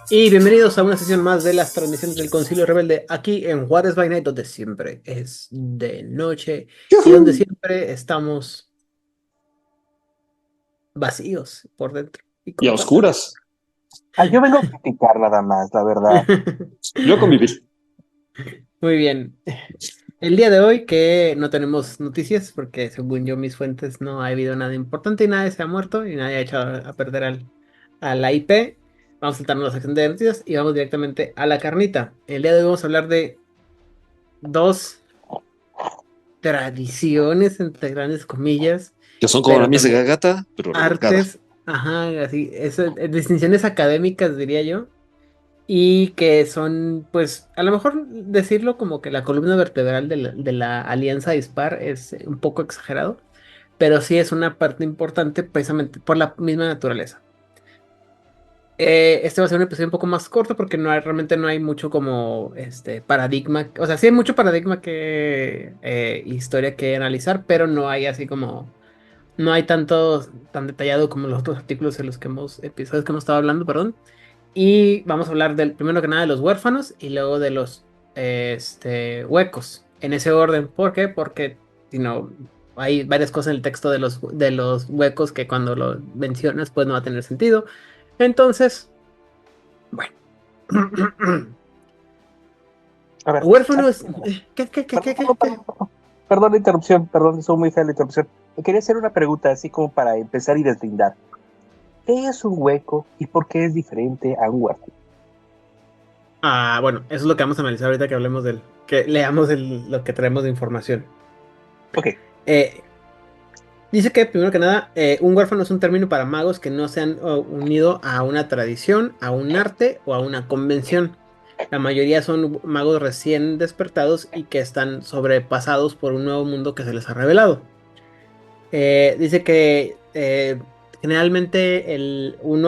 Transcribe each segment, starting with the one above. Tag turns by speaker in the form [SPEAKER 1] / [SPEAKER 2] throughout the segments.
[SPEAKER 1] Y bienvenidos a una sesión más de las transmisiones del Concilio Rebelde aquí en Juárez by Night, donde siempre es de noche y donde siempre estamos vacíos por dentro y
[SPEAKER 2] Y
[SPEAKER 1] con
[SPEAKER 2] a
[SPEAKER 1] falta de...
[SPEAKER 2] oscuras.
[SPEAKER 3] Yo vengo a criticar nada más, la verdad.
[SPEAKER 2] Yo a convivir.
[SPEAKER 1] Muy bien. El día de hoy que no tenemos noticias porque según yo mis fuentes no ha habido nada importante y nadie se ha muerto y nadie ha echado a perder a la IP. Vamos a saltarnos la sección de noticias y vamos directamente a la carnita. El día de hoy vamos a hablar de dos tradiciones, entre grandes comillas,
[SPEAKER 2] Que son como
[SPEAKER 1] pero
[SPEAKER 2] la mies de
[SPEAKER 1] también
[SPEAKER 2] gata, pero revolcada.
[SPEAKER 1] artes, ajá, así, distinciones académicas, diría yo, y que son, pues, a lo mejor decirlo como que la columna vertebral de la Alianza Dispar es un poco exagerado, pero sí es una parte importante precisamente por la misma naturaleza. Este va a ser un episodio un poco más corto porque realmente no hay mucho como paradigma. O sea, sí hay mucho paradigma que historia que analizar, pero no hay así como. No hay tanto tan detallado como los otros artículos en los que episodios que hemos estado hablando, perdón. Y vamos a hablar primero que nada de los huérfanos y luego de los huecos. En ese orden. ¿Por qué? Porque si no, hay varias cosas en el texto de los huecos que cuando lo mencionas, pues no va a tener sentido. Entonces, bueno.
[SPEAKER 3] A ver.
[SPEAKER 1] Huérfanos. ¿Qué?
[SPEAKER 3] Perdón la interrupción, perdón, soy muy fea la interrupción. Quería hacer una pregunta así como para empezar y deslindar. ¿Qué es un hueco y por qué es diferente a un huérfano?
[SPEAKER 1] Bueno, eso es lo que vamos a analizar ahorita que hablemos que leamos lo que traemos de información.
[SPEAKER 3] Ok.
[SPEAKER 1] Dice que, primero que nada, un huérfano es un término para magos que no se han unido a una tradición, a un arte o a una convención. La mayoría son magos recién despertados y que están sobrepasados por un nuevo mundo que se les ha revelado. Dice que generalmente un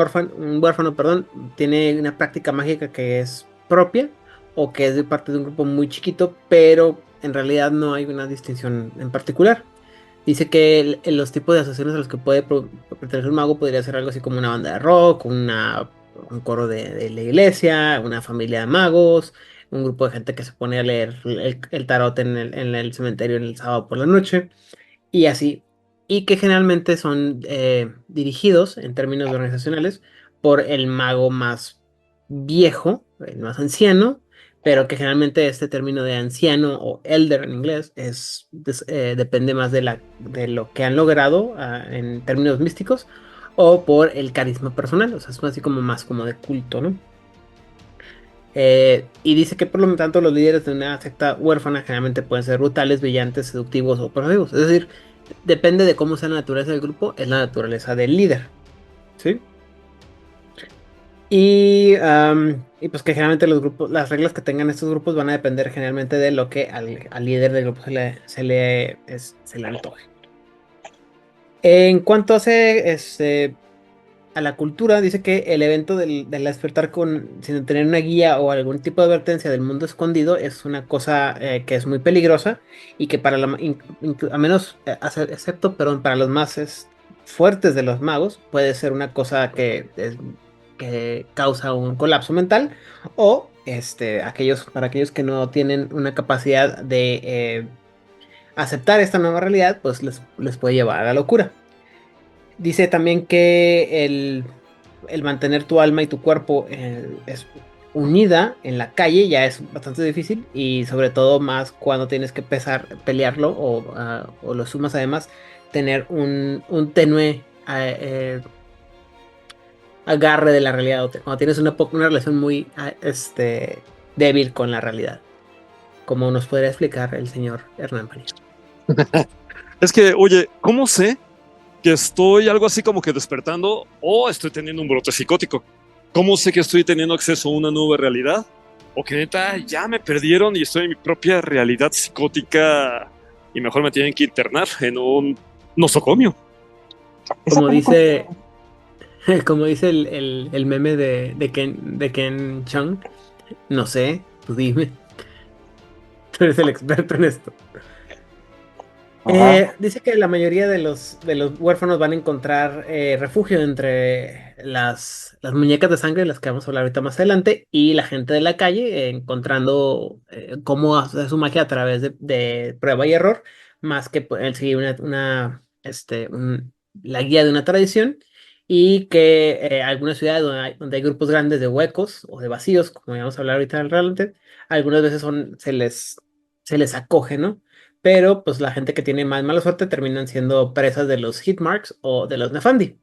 [SPEAKER 1] huérfano, perdón, tiene una práctica mágica que es propia o que es de parte de un grupo muy chiquito, pero en realidad no hay una distinción en particular. Dice que los tipos de asociaciones a los que puede pertenecer un mago podría ser algo así como una banda de rock, un coro de la iglesia, una familia de magos, un grupo de gente que se pone a leer el tarot en el cementerio en el sábado por la noche, y así. Y que generalmente son dirigidos en términos organizacionales por el mago más viejo, el más anciano, pero que generalmente este término de anciano o elder en inglés depende más de lo que han logrado en términos místicos o por el carisma personal, o sea, es así como más como de culto, ¿no? Y dice que por lo tanto los líderes de una secta huérfana generalmente pueden ser brutales, brillantes, seductivos o persuasivos, es decir, depende de cómo sea la naturaleza del grupo, es la naturaleza del líder, ¿sí? Y pues que generalmente las reglas que tengan estos grupos van a depender generalmente de lo que al líder del grupo se le antoje. En cuanto a la cultura, dice que el evento del despertar sin tener una guía o algún tipo de advertencia del mundo escondido es una cosa que es muy peligrosa y que a menos, excepto, perdón, para los más fuertes de los magos, puede ser una cosa que causa un colapso mental o para aquellos que no tienen una capacidad de aceptar esta nueva realidad, pues les puede llevar a la locura. Dice también que el mantener tu alma y tu cuerpo es unida en la calle ya es bastante difícil y sobre todo más cuando tienes que pelearlo o lo sumas además tener un tenue agarre de la realidad cuando tienes una relación muy débil con la realidad, como nos podría explicar el señor Hernán María.
[SPEAKER 2] Es que, oye, ¿cómo sé que estoy algo así como que despertando o estoy teniendo un brote psicótico? ¿Cómo sé que estoy teniendo acceso a una nueva realidad? O que neta ya me perdieron y estoy en mi propia realidad psicótica y mejor me tienen que internar en un nosocomio.
[SPEAKER 3] Esa
[SPEAKER 1] Como
[SPEAKER 3] película,
[SPEAKER 1] dice, como dice el meme de Ken Chung, no sé, tú dime, tú eres el experto en esto.
[SPEAKER 3] ajá,
[SPEAKER 1] Dice que la mayoría de los huérfanos van a encontrar refugio entre las muñecas de sangre, de las que vamos a hablar ahorita más adelante, y la gente de la calle, encontrando cómo hacer su magia a través de prueba y error, más que el seguir la guía de una tradición, y que algunas ciudades donde hay grupos grandes de huecos o de vacíos, como vamos a hablar ahorita realmente, algunas veces se les acoge, ¿no? Pero pues la gente que tiene más mala suerte terminan siendo presas de los hitmarks o de los nefandi.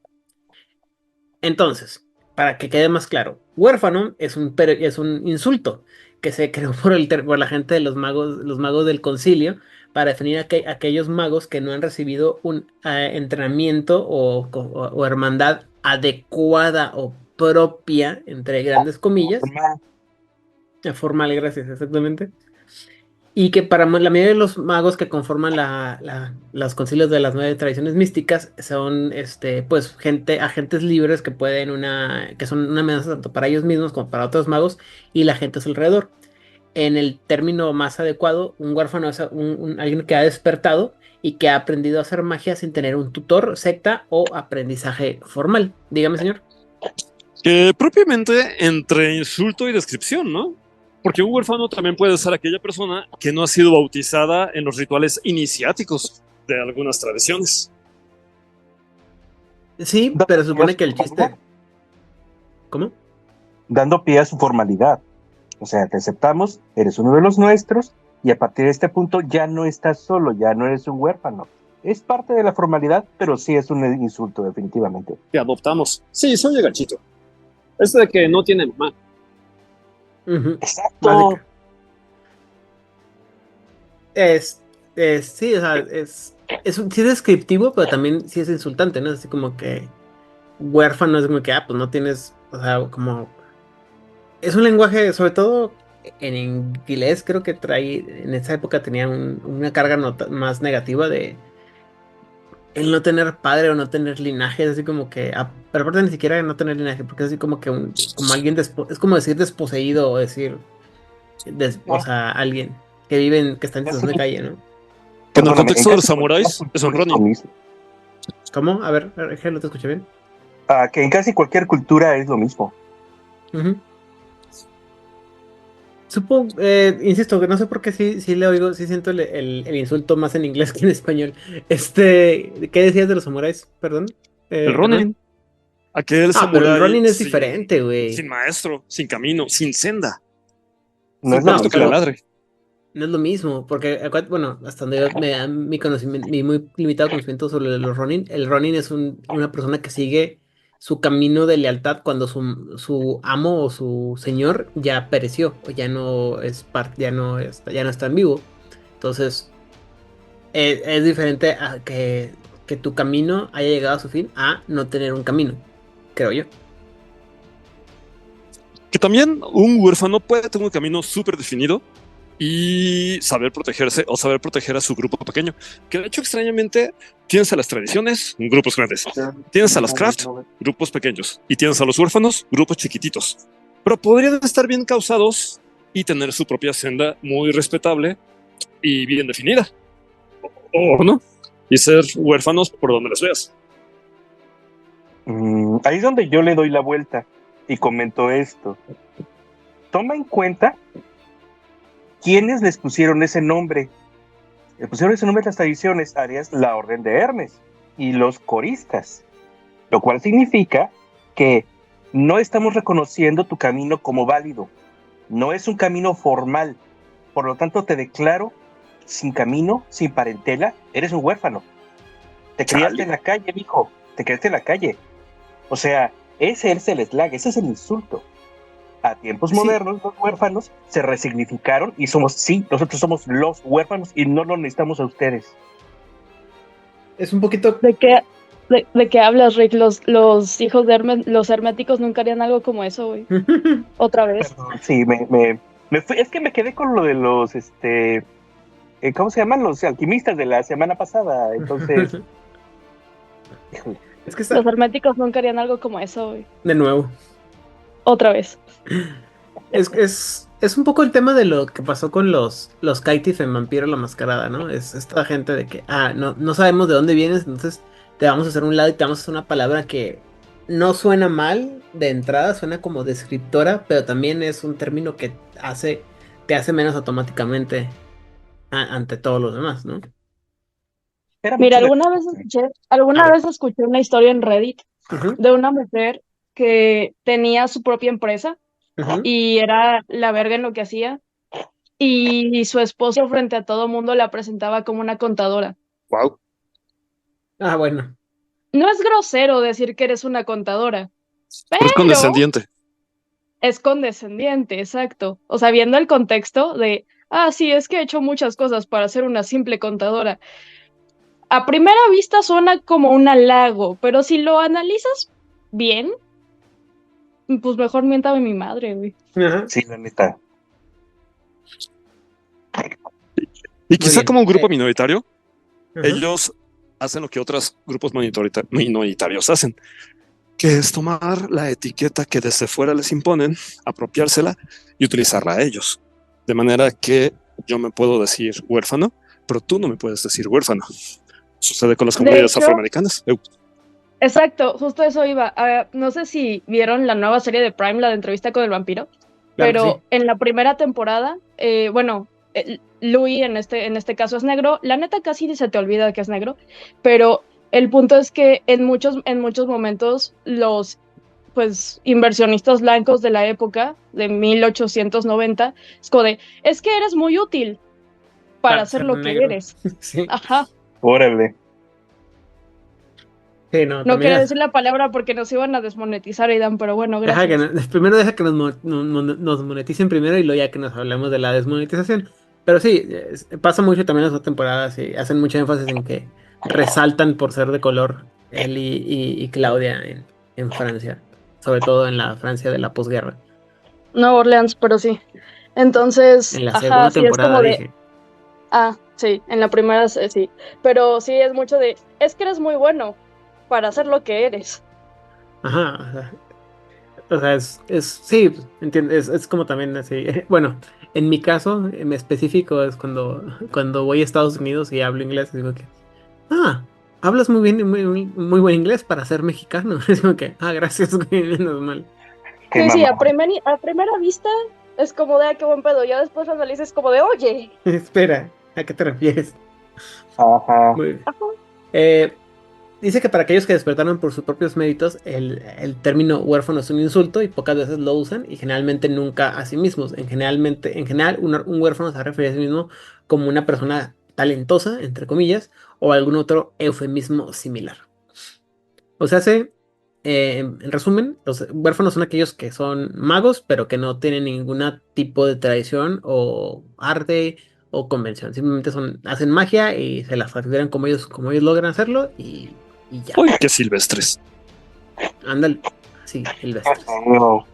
[SPEAKER 1] Entonces, para que quede más claro, huérfano es un insulto que se creó por la gente de los magos del concilio, para definir aquellos magos que no han recibido un entrenamiento o hermandad adecuada o propia, entre grandes comillas,
[SPEAKER 3] normal.
[SPEAKER 1] formal, gracias, exactamente. Y que para la mayoría de los magos que conforman los concilios de las 9 tradiciones místicas son pues agentes libres que que son una amenaza tanto para ellos mismos como para otros magos y la gente a su alrededor. En el término más adecuado, un huérfano es alguien que ha despertado y que ha aprendido a hacer magia sin tener un tutor, secta o aprendizaje formal. Dígame, señor.
[SPEAKER 2] Que propiamente entre insulto y descripción, ¿no? Porque un huérfano también puede ser aquella persona que no ha sido bautizada en los rituales iniciáticos de algunas tradiciones.
[SPEAKER 1] Sí,
[SPEAKER 3] Dando
[SPEAKER 1] pero
[SPEAKER 3] pie a
[SPEAKER 1] supone
[SPEAKER 3] su
[SPEAKER 1] que el
[SPEAKER 3] formalidad.
[SPEAKER 1] chiste. ¿Cómo?
[SPEAKER 3] Dando pie a su formalidad. O sea, te aceptamos, eres uno de los nuestros, y a partir de este punto ya no estás solo, ya no eres un huérfano. Es parte de la formalidad, pero sí es un insulto, definitivamente.
[SPEAKER 2] Que adoptamos. Sí, soy gachito. Es de que no tiene mamá.
[SPEAKER 1] Ujú.
[SPEAKER 3] Exacto.
[SPEAKER 1] Es, sí, o sea, sí es descriptivo, pero también sí es insultante, ¿no? Así como que huérfano es como que, pues no tienes, o sea, como... Es un lenguaje, sobre todo en inglés, creo que en esa época tenía una carga más negativa de el no tener padre o no tener linaje, es así como que, pero aparte ni siquiera no tener linaje, porque es así como que como alguien, es como decir desposeído o decir, o sea, alguien que está en situación de calle, ¿no?
[SPEAKER 2] Que en el
[SPEAKER 3] Perdóname, en
[SPEAKER 2] contexto de los
[SPEAKER 3] casi cualquier
[SPEAKER 2] samuráis es un
[SPEAKER 3] cultura es lo
[SPEAKER 2] Ronin.
[SPEAKER 3] mismo.
[SPEAKER 1] ¿Cómo? A ver, no te escuché bien.
[SPEAKER 3] Que en casi cualquier cultura es lo mismo.
[SPEAKER 1] Ujú. Supongo, insisto, que no sé por qué sí le oigo, sí siento el insulto más en inglés que en español. ¿Qué decías de los samuráis? Perdón,
[SPEAKER 2] El
[SPEAKER 1] perdón.
[SPEAKER 2] Ronin, aquel
[SPEAKER 1] Ah, pero el
[SPEAKER 2] samurái
[SPEAKER 1] Ronin es
[SPEAKER 2] sin,
[SPEAKER 1] diferente, güey.
[SPEAKER 2] sin maestro, sin camino, sin senda,
[SPEAKER 3] No
[SPEAKER 2] sin
[SPEAKER 3] es lo
[SPEAKER 1] No,
[SPEAKER 2] pasto que le
[SPEAKER 3] mismo.
[SPEAKER 1] pero
[SPEAKER 2] ladre.
[SPEAKER 1] no es lo mismo, porque, bueno, hasta donde me da mi conocimiento, mi muy limitado conocimiento sobre los Ronin, el Ronin es una persona que sigue su camino de lealtad cuando su amo o su señor ya pereció, o ya no es parte, ya no está en vivo. Entonces, es diferente a que tu camino haya llegado a su fin a no tener un camino, creo yo.
[SPEAKER 2] Que también un huérfano puede tener un camino súper definido y saber protegerse o saber proteger a su grupo pequeño. Que de hecho, extrañamente, tienes a las tradiciones, grupos grandes. Tienes a las craft, grupos pequeños. Y tienes a los huérfanos, grupos chiquititos. Pero podrían estar bien causados y tener su propia senda muy respetable y bien definida. O no. Y ser huérfanos por donde les veas.
[SPEAKER 3] Ahí es donde yo le doy la vuelta y comento esto. Toma en cuenta quiénes les pusieron ese nombre. Le pusieron ese nombre a las tradiciones, Arias, la Orden de Hermes y los coristas, lo cual significa que no estamos reconociendo tu camino como válido. No es un camino formal. Por lo tanto, te declaro sin camino, sin parentela, eres un huérfano. Te criaste en la calle, mijo. Te criaste en la calle. O sea, ese es el slang, ese es el insulto. A tiempos
[SPEAKER 1] Sí,
[SPEAKER 3] modernos, los huérfanos se resignificaron y nosotros somos los huérfanos y no lo necesitamos a ustedes.
[SPEAKER 1] es un poquito...
[SPEAKER 4] ¿De qué hablas, Rick? Los hijos de los herméticos nunca harían algo como eso, güey. Otra vez.
[SPEAKER 3] Perdón, sí, me fui, es que me quedé con lo de los, ¿cómo se llaman? Los alquimistas de la semana pasada. Entonces, híjole.
[SPEAKER 1] Es que
[SPEAKER 4] Los herméticos nunca harían algo como eso, güey.
[SPEAKER 1] de nuevo.
[SPEAKER 4] Otra vez.
[SPEAKER 1] Es un poco el tema de lo que pasó con los Kaitif en Vampiro la Mascarada, ¿no? Es esta gente de que, no sabemos de dónde vienes, entonces te vamos a hacer un lado y te vamos a hacer una palabra que no suena mal de entrada, suena como descriptora, pero también es un término que te hace menos automáticamente ante todos los demás, ¿no?
[SPEAKER 3] Era
[SPEAKER 4] Mira,
[SPEAKER 3] mucho de...
[SPEAKER 4] alguna
[SPEAKER 1] A ver.
[SPEAKER 4] vez escuché una historia en Reddit
[SPEAKER 1] Ujú,
[SPEAKER 4] de una mujer que tenía su propia empresa
[SPEAKER 1] ujú.
[SPEAKER 4] y era la verga en lo que hacía. Y su esposo frente a todo mundo la presentaba como una contadora.
[SPEAKER 2] Wow.
[SPEAKER 1] Bueno.
[SPEAKER 4] No es grosero decir que eres una contadora,
[SPEAKER 2] Pero es
[SPEAKER 4] pero
[SPEAKER 2] condescendiente.
[SPEAKER 4] es condescendiente, exacto. O sea, viendo el contexto de, sí, es que he hecho muchas cosas para ser una simple contadora. A primera vista suena como un halago, pero si lo analizas bien, pues mejor miéntame mi madre, güey.
[SPEAKER 1] Ajá.
[SPEAKER 3] Sí, la neta.
[SPEAKER 2] Y
[SPEAKER 1] Muy
[SPEAKER 2] quizá
[SPEAKER 1] bien.
[SPEAKER 2] como un grupo minoritario,
[SPEAKER 1] Ajá.
[SPEAKER 2] ellos hacen lo que otros grupos minoritarios hacen, que es tomar la etiqueta que desde fuera les imponen, apropiársela y utilizarla a ellos. De manera que yo me puedo decir huérfano, pero tú no me puedes decir huérfano. Sucede con las
[SPEAKER 4] De
[SPEAKER 2] comunidades
[SPEAKER 4] hecho,
[SPEAKER 2] afroamericanas.
[SPEAKER 4] exacto, justo eso iba. No sé si vieron la nueva serie de Prime, la de entrevista con el vampiro,
[SPEAKER 1] Claro que sí.
[SPEAKER 4] pero en la primera temporada, bueno, Louis en este caso es negro. La neta casi se te olvida que es negro, pero el punto es que en muchos momentos los pues inversionistas blancos de la época de 1890 es como de, es que eres muy útil para
[SPEAKER 1] Para
[SPEAKER 4] hacer
[SPEAKER 1] ser
[SPEAKER 4] lo que
[SPEAKER 1] negro.
[SPEAKER 4] eres.
[SPEAKER 1] Sí.
[SPEAKER 4] Ajá.
[SPEAKER 3] Órale.
[SPEAKER 1] Sí, no,
[SPEAKER 4] No
[SPEAKER 1] también.
[SPEAKER 4] quería decir la palabra porque nos iban a desmonetizar, Aidan, pero bueno, gracias.
[SPEAKER 1] Primero deja que nos moneticen primero y luego ya que nos hablemos de la desmonetización. Pero sí, pasa mucho también en las otras temporadas y hacen mucho énfasis en que resaltan por ser de color él y Claudia en Francia, sobre todo en la Francia de la posguerra.
[SPEAKER 4] No Orleans, pero sí. Entonces,
[SPEAKER 1] En la
[SPEAKER 4] ajá,
[SPEAKER 1] segunda
[SPEAKER 4] sí, es
[SPEAKER 1] temporada
[SPEAKER 4] como de,
[SPEAKER 1] dije,
[SPEAKER 4] sí, en la primera sí. Pero sí es mucho de, es que eres muy bueno para hacer lo que eres.
[SPEAKER 1] ajá, o sea, sí, entiendes, es como también así. Bueno, en mi caso, en específico, es cuando voy a Estados Unidos y hablo inglés, digo que hablas muy bien, muy buen inglés para ser mexicano. Es como que, gracias, güey, menos mal.
[SPEAKER 3] Qué
[SPEAKER 4] Sí, sí,
[SPEAKER 3] mamón.
[SPEAKER 4] a primera vista es como de, qué buen pedo. Ya después lo analizas como de, oye.
[SPEAKER 1] Espera, ¿a qué te refieres?
[SPEAKER 3] Ajá.
[SPEAKER 1] Muy bien. Eh, Dice que para aquellos que despertaron por sus propios méritos, el término huérfano es un insulto y pocas veces lo usan y generalmente nunca a sí mismos. En general, un huérfano se refiere a sí mismo como una persona talentosa, entre comillas, o algún otro eufemismo similar. O sea, en resumen, los huérfanos son aquellos que son magos, pero que no tienen ningún tipo de tradición o arte o convención. Simplemente hacen magia y se las consideran como ellos logran hacerlo y ya.
[SPEAKER 2] ¡Uy, qué silvestres!
[SPEAKER 1] Ándale, así, silvestres.
[SPEAKER 3] No.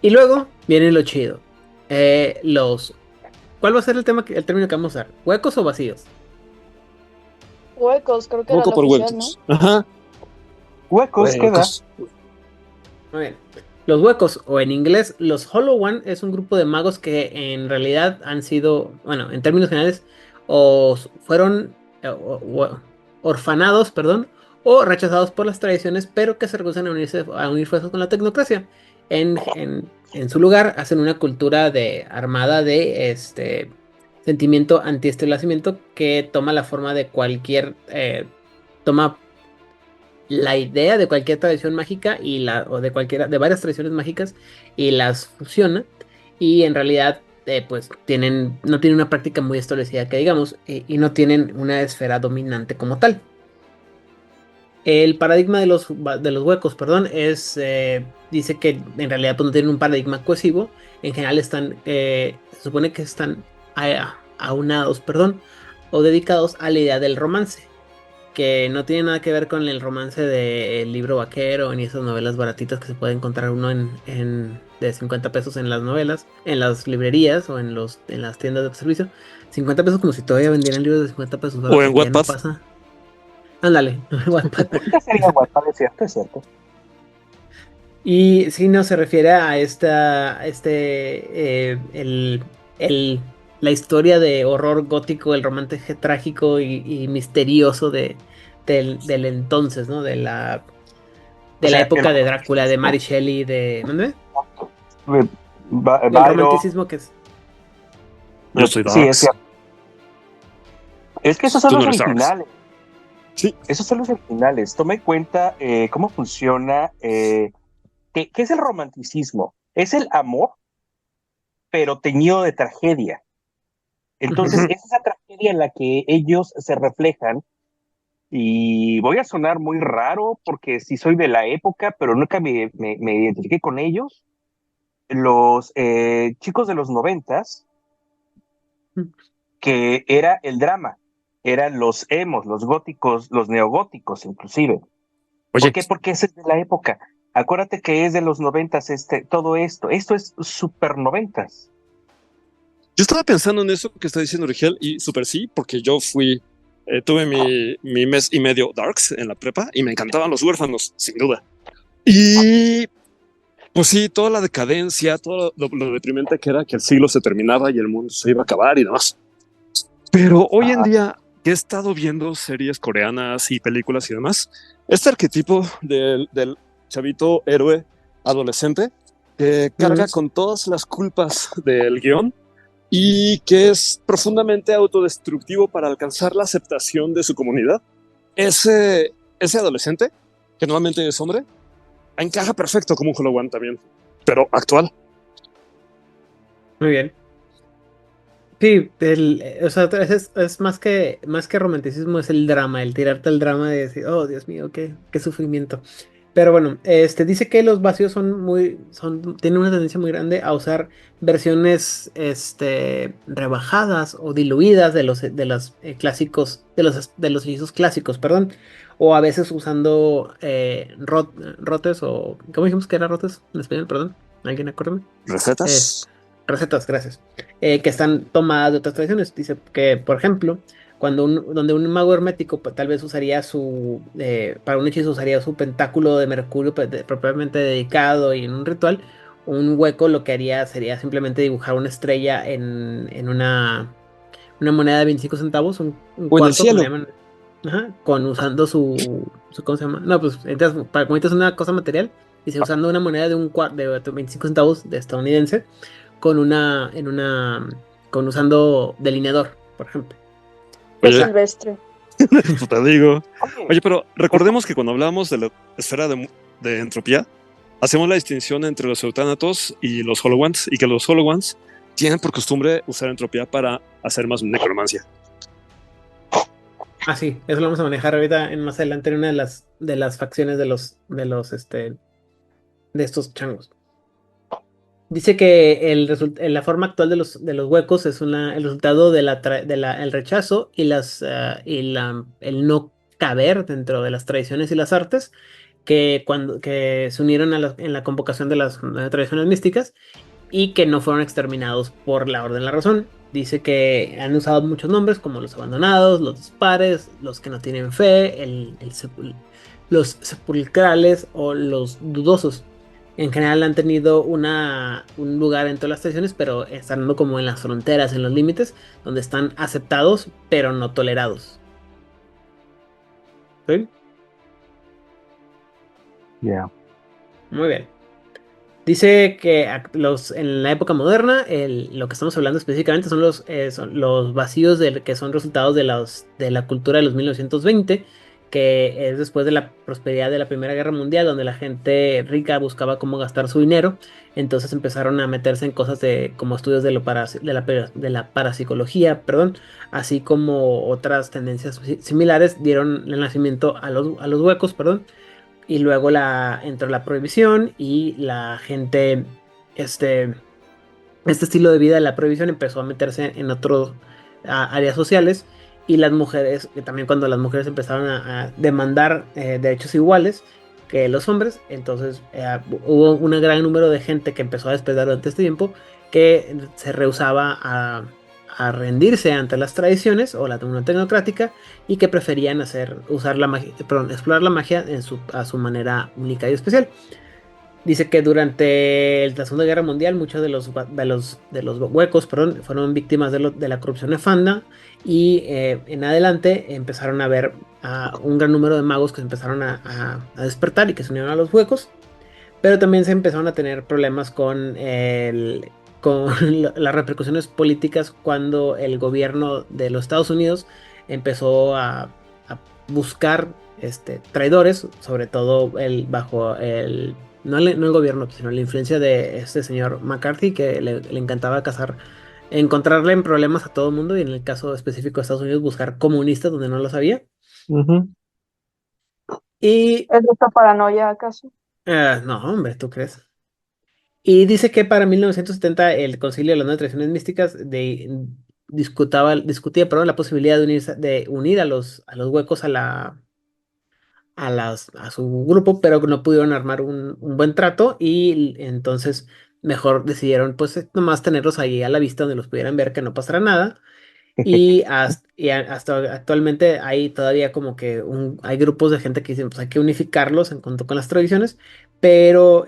[SPEAKER 1] Y luego viene lo chido. ¿Cuál va a ser el término que vamos a usar? ¿Huecos o vacíos?
[SPEAKER 4] Huecos, creo que era
[SPEAKER 2] Hueco
[SPEAKER 4] la
[SPEAKER 2] por
[SPEAKER 4] oficial, ¿no?
[SPEAKER 2] huecos. Ajá,
[SPEAKER 3] Huecos queda.
[SPEAKER 2] huecos.
[SPEAKER 1] Muy bien. Los huecos, o en inglés, los Hollow One, es un grupo de magos que en realidad han sido, bueno, en términos generales, fueron orfanados, perdón, o rechazados por las tradiciones, pero que se rehusan a unir fuerzas con la tecnocracia. En su lugar, hacen una cultura armada de sentimiento antiestablecimiento que toma la forma de toma la idea de cualquier tradición mágica o de varias tradiciones mágicas y las fusiona y en realidad pues no tienen una práctica muy establecida que digamos y no tienen una esfera dominante como tal. El paradigma de los huecos, perdón, dice que en realidad pues, no tienen un paradigma cohesivo, en general se supone que están aunados, perdón, o dedicados a la idea del romance que no tiene nada que ver con el romance del libro vaquero ni esas novelas baratitas que se puede encontrar uno de 50 pesos en las novelas, en las librerías o en las tiendas de servicio. 50 pesos como si todavía vendieran libros de 50 pesos, ¿verdad?
[SPEAKER 2] O en
[SPEAKER 1] Porque ya no
[SPEAKER 2] Wattpad.
[SPEAKER 1] pasa. Ándale, Wattpad.
[SPEAKER 3] Ahorita sería Wattpad, es cierto.
[SPEAKER 1] Y si no se refiere a la historia de horror gótico, el romance trágico y misterioso del entonces, ¿no?
[SPEAKER 3] O
[SPEAKER 1] De la
[SPEAKER 3] sea,
[SPEAKER 1] época de Drácula, de Mary Shelley, ¿dónde? Del
[SPEAKER 3] Byron,
[SPEAKER 1] romanticismo que es.
[SPEAKER 2] Yo soy
[SPEAKER 3] sí, es
[SPEAKER 2] Darks.
[SPEAKER 3] cierto. Es que esos son
[SPEAKER 2] Tú no
[SPEAKER 3] los
[SPEAKER 2] eres Darks.
[SPEAKER 3] originales.
[SPEAKER 2] Sí.
[SPEAKER 3] Esos son los originales. Toma en cuenta cómo funciona. ¿Qué es el romanticismo? Es el amor, pero teñido de tragedia. Entonces,
[SPEAKER 2] Ujú.
[SPEAKER 3] es esa tragedia en la que ellos se reflejan. Y voy a sonar muy raro porque sí soy de la época, pero nunca me identifiqué con ellos. Los chicos de los 90, que era el drama, eran los emos, los góticos, los neogóticos inclusive. ¿Por
[SPEAKER 2] Oye,
[SPEAKER 3] qué? Porque ese es de la época. Acuérdate que es de los 90, todo esto. Esto es super 90.
[SPEAKER 2] yo estaba pensando en eso que está diciendo Rigel y súper sí, porque yo tuve mi mes y medio Darks en la prepa y me encantaban los huérfanos, sin duda. Y pues sí, toda la decadencia, todo lo deprimente que era que el siglo se terminaba y el mundo se iba a acabar y demás. Pero hoy en día que he estado viendo series coreanas y películas y demás, este arquetipo del chavito héroe adolescente que carga con todas las culpas del guión y que es profundamente autodestructivo para alcanzar la aceptación de su comunidad. Ese adolescente, que normalmente es hombre, encaja perfecto como un Holowan también, pero actual.
[SPEAKER 1] Muy bien. Sí, o sea, es más que romanticismo, es el drama, el tirarte el drama de decir, oh, Dios mío, qué sufrimiento. Pero bueno, dice que los vacíos tienen una tendencia muy grande a usar versiones, rebajadas o diluidas de los clásicos, de los hechizos clásicos, perdón. O a veces usando rotes o, ¿cómo dijimos que era rotes en español? Perdón, ¿alguien acuérdame?
[SPEAKER 2] ¿Recetas?
[SPEAKER 1] Recetas, gracias. Que están tomadas de otras tradiciones. Dice que, por ejemplo, donde un mago hermético pues, tal vez usaría para un hechizo usaría su pentáculo de mercurio propiamente dedicado y en un ritual, un hueco lo que haría sería simplemente dibujar una estrella en una moneda de 25 centavos, un
[SPEAKER 2] O en el
[SPEAKER 1] cuarto, como le
[SPEAKER 2] cielo.
[SPEAKER 1] llaman. Ajá, usando ¿cómo se llama? No, pues, entonces, para como es una cosa material, dice, usando una moneda de 25 centavos de estadounidense, con una, en una, con usando delineador, por ejemplo.
[SPEAKER 4] Qué
[SPEAKER 2] Oye,
[SPEAKER 4] silvestre.
[SPEAKER 2] pues te digo.
[SPEAKER 3] Oye,
[SPEAKER 2] Oye, pero recordemos que cuando hablamos de la esfera de entropía, hacemos la distinción entre los eutánatos y los holowans, y que los holowans tienen por costumbre usar entropía para hacer más necromancia.
[SPEAKER 1] Ah, sí, eso lo vamos a manejar ahorita más adelante en una de las facciones de estos changos. Dice que la forma actual de los huecos es el resultado el rechazo el no caber dentro de las tradiciones y las artes que se unieron en la convocación de las tradiciones místicas y que no fueron exterminados por la orden de la razón. Dice que han usado muchos nombres como los abandonados, los dispares, los que no tienen fe, los sepulcrales o los dudosos. En general han tenido un lugar en todas las tradiciones, pero están como en las fronteras, en los límites, donde están aceptados, pero no tolerados. ¿Sí?
[SPEAKER 3] yeah.
[SPEAKER 1] Muy bien. Dice que en la época moderna, lo que estamos hablando específicamente son los vacíos que son resultados de la cultura de los 1920, que es después de la prosperidad de la Primera Guerra Mundial, donde la gente rica buscaba cómo gastar su dinero. Entonces empezaron a meterse en cosas como estudios de la parapsicología, perdón, así como otras tendencias similares dieron el nacimiento a los huecos, perdón, y luego entró la prohibición y la gente, este estilo de vida de la prohibición empezó a meterse en otras áreas sociales y las mujeres, también cuando las mujeres empezaron a demandar derechos iguales que los hombres, entonces hubo un gran número de gente que empezó a despertar durante este tiempo que se rehusaba a rendirse ante las tradiciones o la Unión Tecnocrática y que preferían usar la magia, perdón, explorar la magia a su manera única y especial. Dice que durante la Segunda Guerra Mundial muchos de los huecos, perdón, fueron víctimas de la corrupción nefanda y en adelante empezaron a ver a un gran número de magos que se empezaron a despertar y que se unieron a los huecos, pero también se empezaron a tener problemas con las repercusiones políticas cuando el gobierno de los Estados Unidos empezó a buscar traidores, sobre todo no el gobierno, sino la influencia de este señor McCarthy, que le encantaba encontrarle en problemas a todo el mundo, y en el caso específico de Estados Unidos, buscar comunistas donde no los había.
[SPEAKER 3] Ujú.
[SPEAKER 1] Y
[SPEAKER 4] ¿Es esta paranoia acaso?
[SPEAKER 1] no, hombre, ¿tú crees? Y dice que para 1970 el Concilio de las Nueve Tradiciones Místicas discutía, perdón, la posibilidad de unir a los huecos a su grupo, pero no pudieron armar un buen trato, y entonces mejor decidieron pues nomás tenerlos ahí a la vista donde los pudieran ver, que no pasara nada. Y hasta actualmente hay todavía como que hay grupos de gente que dicen pues hay que unificarlos en cuanto con las tradiciones, pero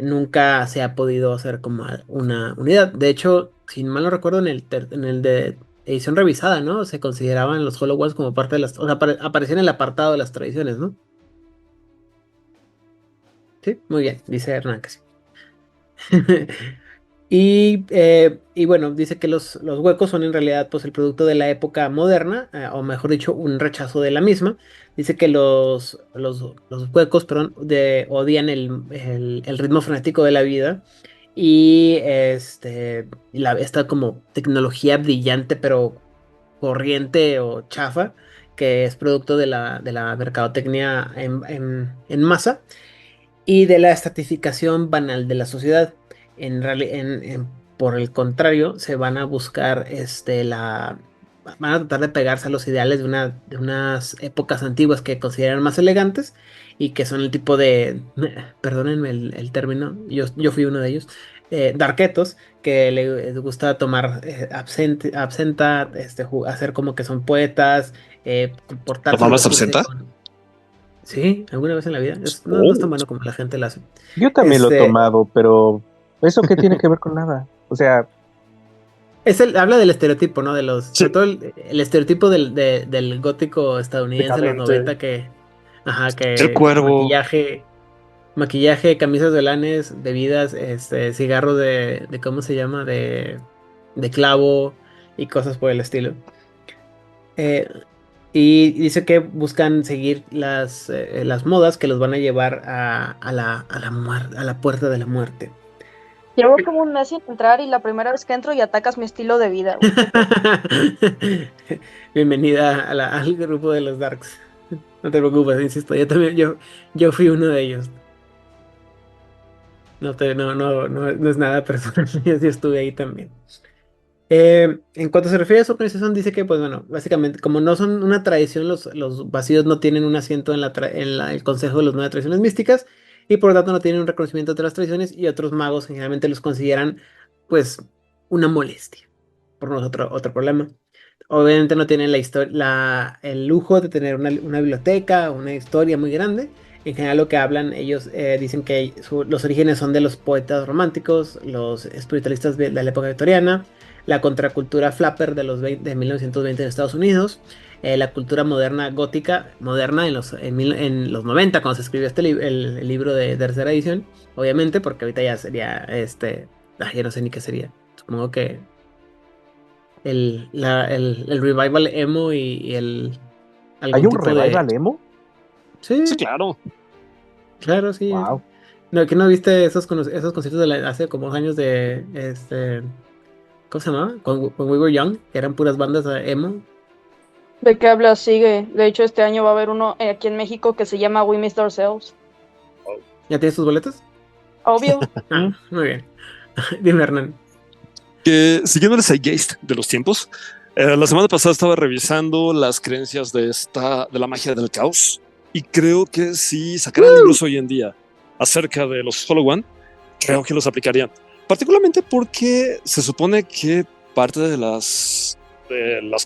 [SPEAKER 1] nunca se ha podido hacer como una unidad. De hecho, si mal no recuerdo, en el de edición revisada, ¿no? Se consideraban los Hollow como parte de las, o sea, aparecían en el apartado de las tradiciones, ¿no? Sí, muy bien, dice Hernán que sí. Y bueno, dice que los huecos son en realidad pues el producto de la época moderna, o mejor dicho, un rechazo de la misma. Dice que los huecos, perdón, odian el ritmo frenético de la vida y esta como tecnología brillante pero corriente o chafa, que es producto de la mercadotecnia en masa y de la estratificación banal de la sociedad. Por el contrario, se van a buscar van a tratar de pegarse a los ideales de unas épocas antiguas que consideran más elegantes y que son el tipo de, perdónenme el término, yo fui uno de ellos, darketos, que les gusta tomar absenta, hacer como que son poetas, comportarse o
[SPEAKER 2] ¿Tomabas
[SPEAKER 1] vestirse
[SPEAKER 2] absenta?
[SPEAKER 1] Sí, alguna vez en la vida. No es tan bueno como la gente lo hace.
[SPEAKER 3] Yo también lo he
[SPEAKER 1] Este,
[SPEAKER 3] tomado, pero ¿eso qué tiene que ver con nada? O sea,
[SPEAKER 1] habla del estereotipo, ¿no?
[SPEAKER 2] Sí,
[SPEAKER 1] Sobre todo el estereotipo del gótico estadounidense de los
[SPEAKER 3] decadente.
[SPEAKER 1] 90
[SPEAKER 2] el
[SPEAKER 1] que
[SPEAKER 2] cuervo.
[SPEAKER 1] maquillaje, camisas de lanes, bebidas, cigarro ¿cómo se llama? De clavo y cosas por el estilo. Eh, y dice que buscan seguir las modas que los van a llevar a la puerta de la muerte.
[SPEAKER 4] Llevo como un mes sin entrar y la primera vez que entro y atacas mi estilo de vida, güey. ¿Qué pedo?
[SPEAKER 1] Bienvenida al grupo de los Darks. No te preocupes, insisto, yo fui uno de ellos. No es nada personal, yo sí estuve ahí también. En cuanto se refiere a su organización, dice que, pues bueno, básicamente, como no son una tradición, los vacíos no tienen un asiento el Consejo de las Nueve Tradiciones Místicas, y por lo tanto no tienen un reconocimiento de las tradiciones, y otros magos generalmente los consideran, pues, una molestia. Por nosotros, otro problema. Obviamente no tienen el lujo de tener una biblioteca, una historia muy grande. En general lo que hablan, ellos dicen que los orígenes son de los poetas románticos, los espiritualistas de la época victoriana, la contracultura flapper de 1920 en Estados Unidos, la cultura moderna gótica, moderna en los 90 cuando se escribió el libro de tercera edición, obviamente, porque ahorita ya sería, ya no sé ni qué sería. Supongo que el revival emo y
[SPEAKER 3] ¿hay
[SPEAKER 1] algún
[SPEAKER 3] un
[SPEAKER 1] tipo de...
[SPEAKER 3] revival emo?
[SPEAKER 2] Sí,
[SPEAKER 1] Sí,
[SPEAKER 2] claro.
[SPEAKER 1] claro, sí.
[SPEAKER 3] Wow.
[SPEAKER 1] No, que no viste esos conciertos hace como años ¿cómo se llamaba? When We Were Young, que eran puras bandas emo.
[SPEAKER 4] ¿De qué hablas? Sigue. De hecho, este año va a haber uno aquí en México que se llama We Missed Ourselves.
[SPEAKER 1] ¿Ya tienes tus boletos?
[SPEAKER 4] Obvio.
[SPEAKER 1] Muy bien. Dime, Hernán.
[SPEAKER 2] Que siguiendo el zeitgeist de los tiempos, la semana pasada estaba revisando las creencias de la magia del caos, y creo que si sacaran libros hoy en día acerca de los Hollow One, creo que los aplicarían. Particularmente porque se supone que parte de las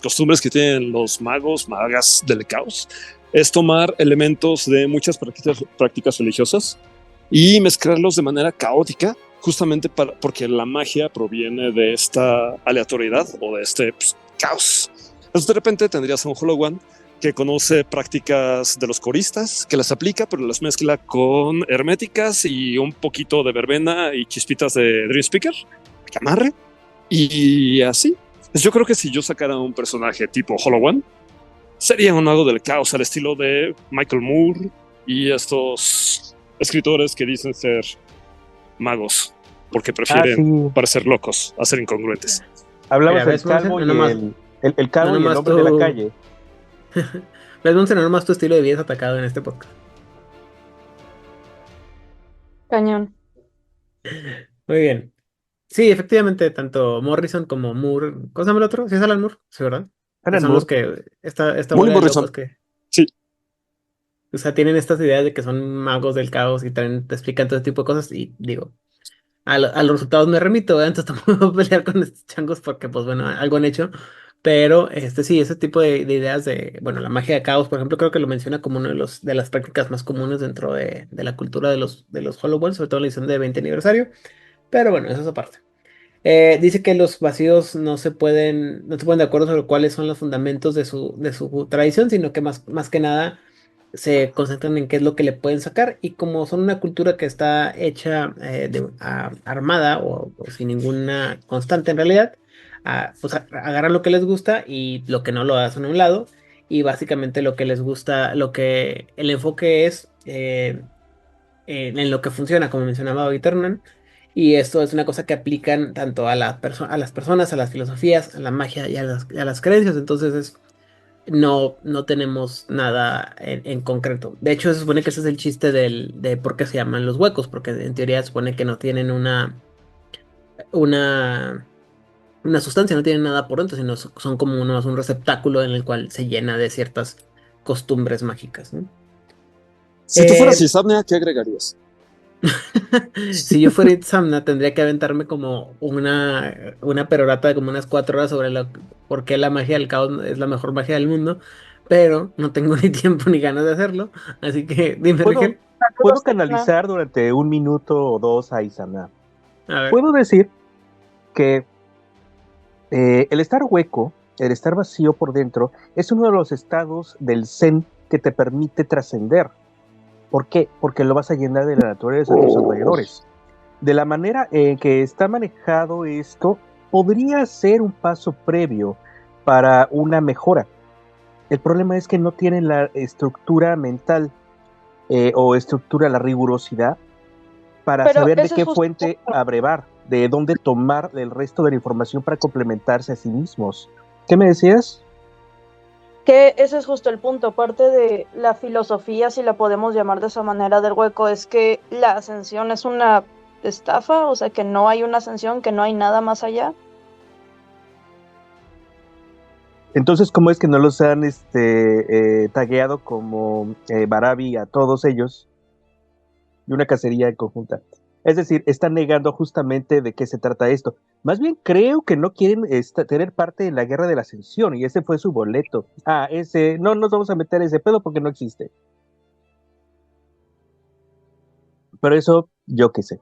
[SPEAKER 2] costumbres que tienen los magos, magas del caos, es tomar elementos de muchas prácticas religiosas y mezclarlos de manera caótica, justamente porque la magia proviene de esta aleatoriedad o de este caos. Entonces de repente tendrías a un Holowan que conoce prácticas de los coristas, que las aplica, pero las mezcla con herméticas y un poquito de verbena y chispitas de Dream Speaker, que amarre, y así. Pues yo creo que si yo sacara un personaje tipo Holowan, sería un mago del caos al estilo de Michael Moore y estos escritores que dicen ser magos porque prefieren parecer locos a ser incongruentes.
[SPEAKER 3] Hablabas del calvo y el calvo y el hombre de la calle.
[SPEAKER 1] ¿Ves, Monse? No nomás tu estilo de vida es atacado en este podcast.
[SPEAKER 4] Cañón.
[SPEAKER 1] Muy bien. Sí, efectivamente, tanto Morrison como Moore. ¿Cómo se llama el otro? ¿Sí es Alan Moore? Sí, ¿verdad?
[SPEAKER 3] Alan
[SPEAKER 1] son
[SPEAKER 3] Moore.
[SPEAKER 1] Los que. Esta
[SPEAKER 2] Muy
[SPEAKER 1] bola de
[SPEAKER 2] Morrison.
[SPEAKER 1] locos que.
[SPEAKER 2] Sí.
[SPEAKER 1] O sea, tienen estas ideas de que son magos del caos y también te explican todo tipo de cosas. Y digo, a los resultados me remito, ¿verdad? Entonces tampoco voy a pelear con estos changos porque, pues bueno, algo han hecho. Pero sí, ese tipo de ideas de, bueno, la magia de caos, por ejemplo, creo que lo menciona como una de las prácticas más comunes dentro de la cultura de los Hollow, sobre todo en la edición de 20 aniversario. Pero bueno, eso es aparte. Dice que los vacíos no se ponen de acuerdo sobre cuáles son los fundamentos de su tradición, sino que más que nada se concentran en qué es lo que le pueden sacar. Y como son una cultura que está hecha armada o sin ninguna constante en realidad, pues agarran lo que les gusta y lo que no lo hacen a un lado. Y básicamente lo que les gusta, el enfoque es en lo que funciona, como mencionaba ahorita Hernán. Y esto es una cosa que aplican tanto a las personas, a las filosofías, a la magia y a las creencias. Entonces no tenemos nada en concreto. De hecho, se supone que ese es el chiste de por qué se llaman los huecos, porque en teoría se supone que no tienen una sustancia, no tienen nada por dentro, sino son como un receptáculo en el cual se llena de ciertas costumbres mágicas, ¿no?
[SPEAKER 2] Si tú fueras Insomnia, ¿qué agregarías?
[SPEAKER 1] Si yo fuera Itzamna, tendría que aventarme como una perorata de como unas 4 horas sobre por qué la magia del caos es la mejor magia del mundo, pero no tengo ni tiempo ni ganas de hacerlo, así que dime, Rigel.
[SPEAKER 3] Puedo canalizar durante 1 minuto o 2 a Itzamna.
[SPEAKER 1] A ver.
[SPEAKER 3] Puedo decir que el estar hueco, el estar vacío por dentro, es uno de los estados del Zen que te permite trascender. ¿Por qué? Porque lo vas a llenar de la naturaleza de tus alrededores. De la manera en que está manejado esto, podría ser un paso previo para una mejora. El problema es que no tienen la estructura mental la rigurosidad para saber de qué fuente abrevar, de dónde tomar el resto de la información para complementarse a sí mismos. ¿Qué me decías?
[SPEAKER 4] Que ese es justo el punto. Parte de la filosofía, si la podemos llamar de esa manera, del hueco, es que la ascensión es una estafa, o sea, que no hay una ascensión, que no hay nada más allá.
[SPEAKER 3] Entonces, ¿cómo es que no los han tagueado como Barabi a todos ellos y una cacería conjunta? Es decir, están negando justamente de qué se trata esto. Más bien creo que no quieren tener parte en la guerra de la ascensión, y ese fue su boleto. No nos vamos a meter ese pedo porque no existe. Pero eso, yo qué sé.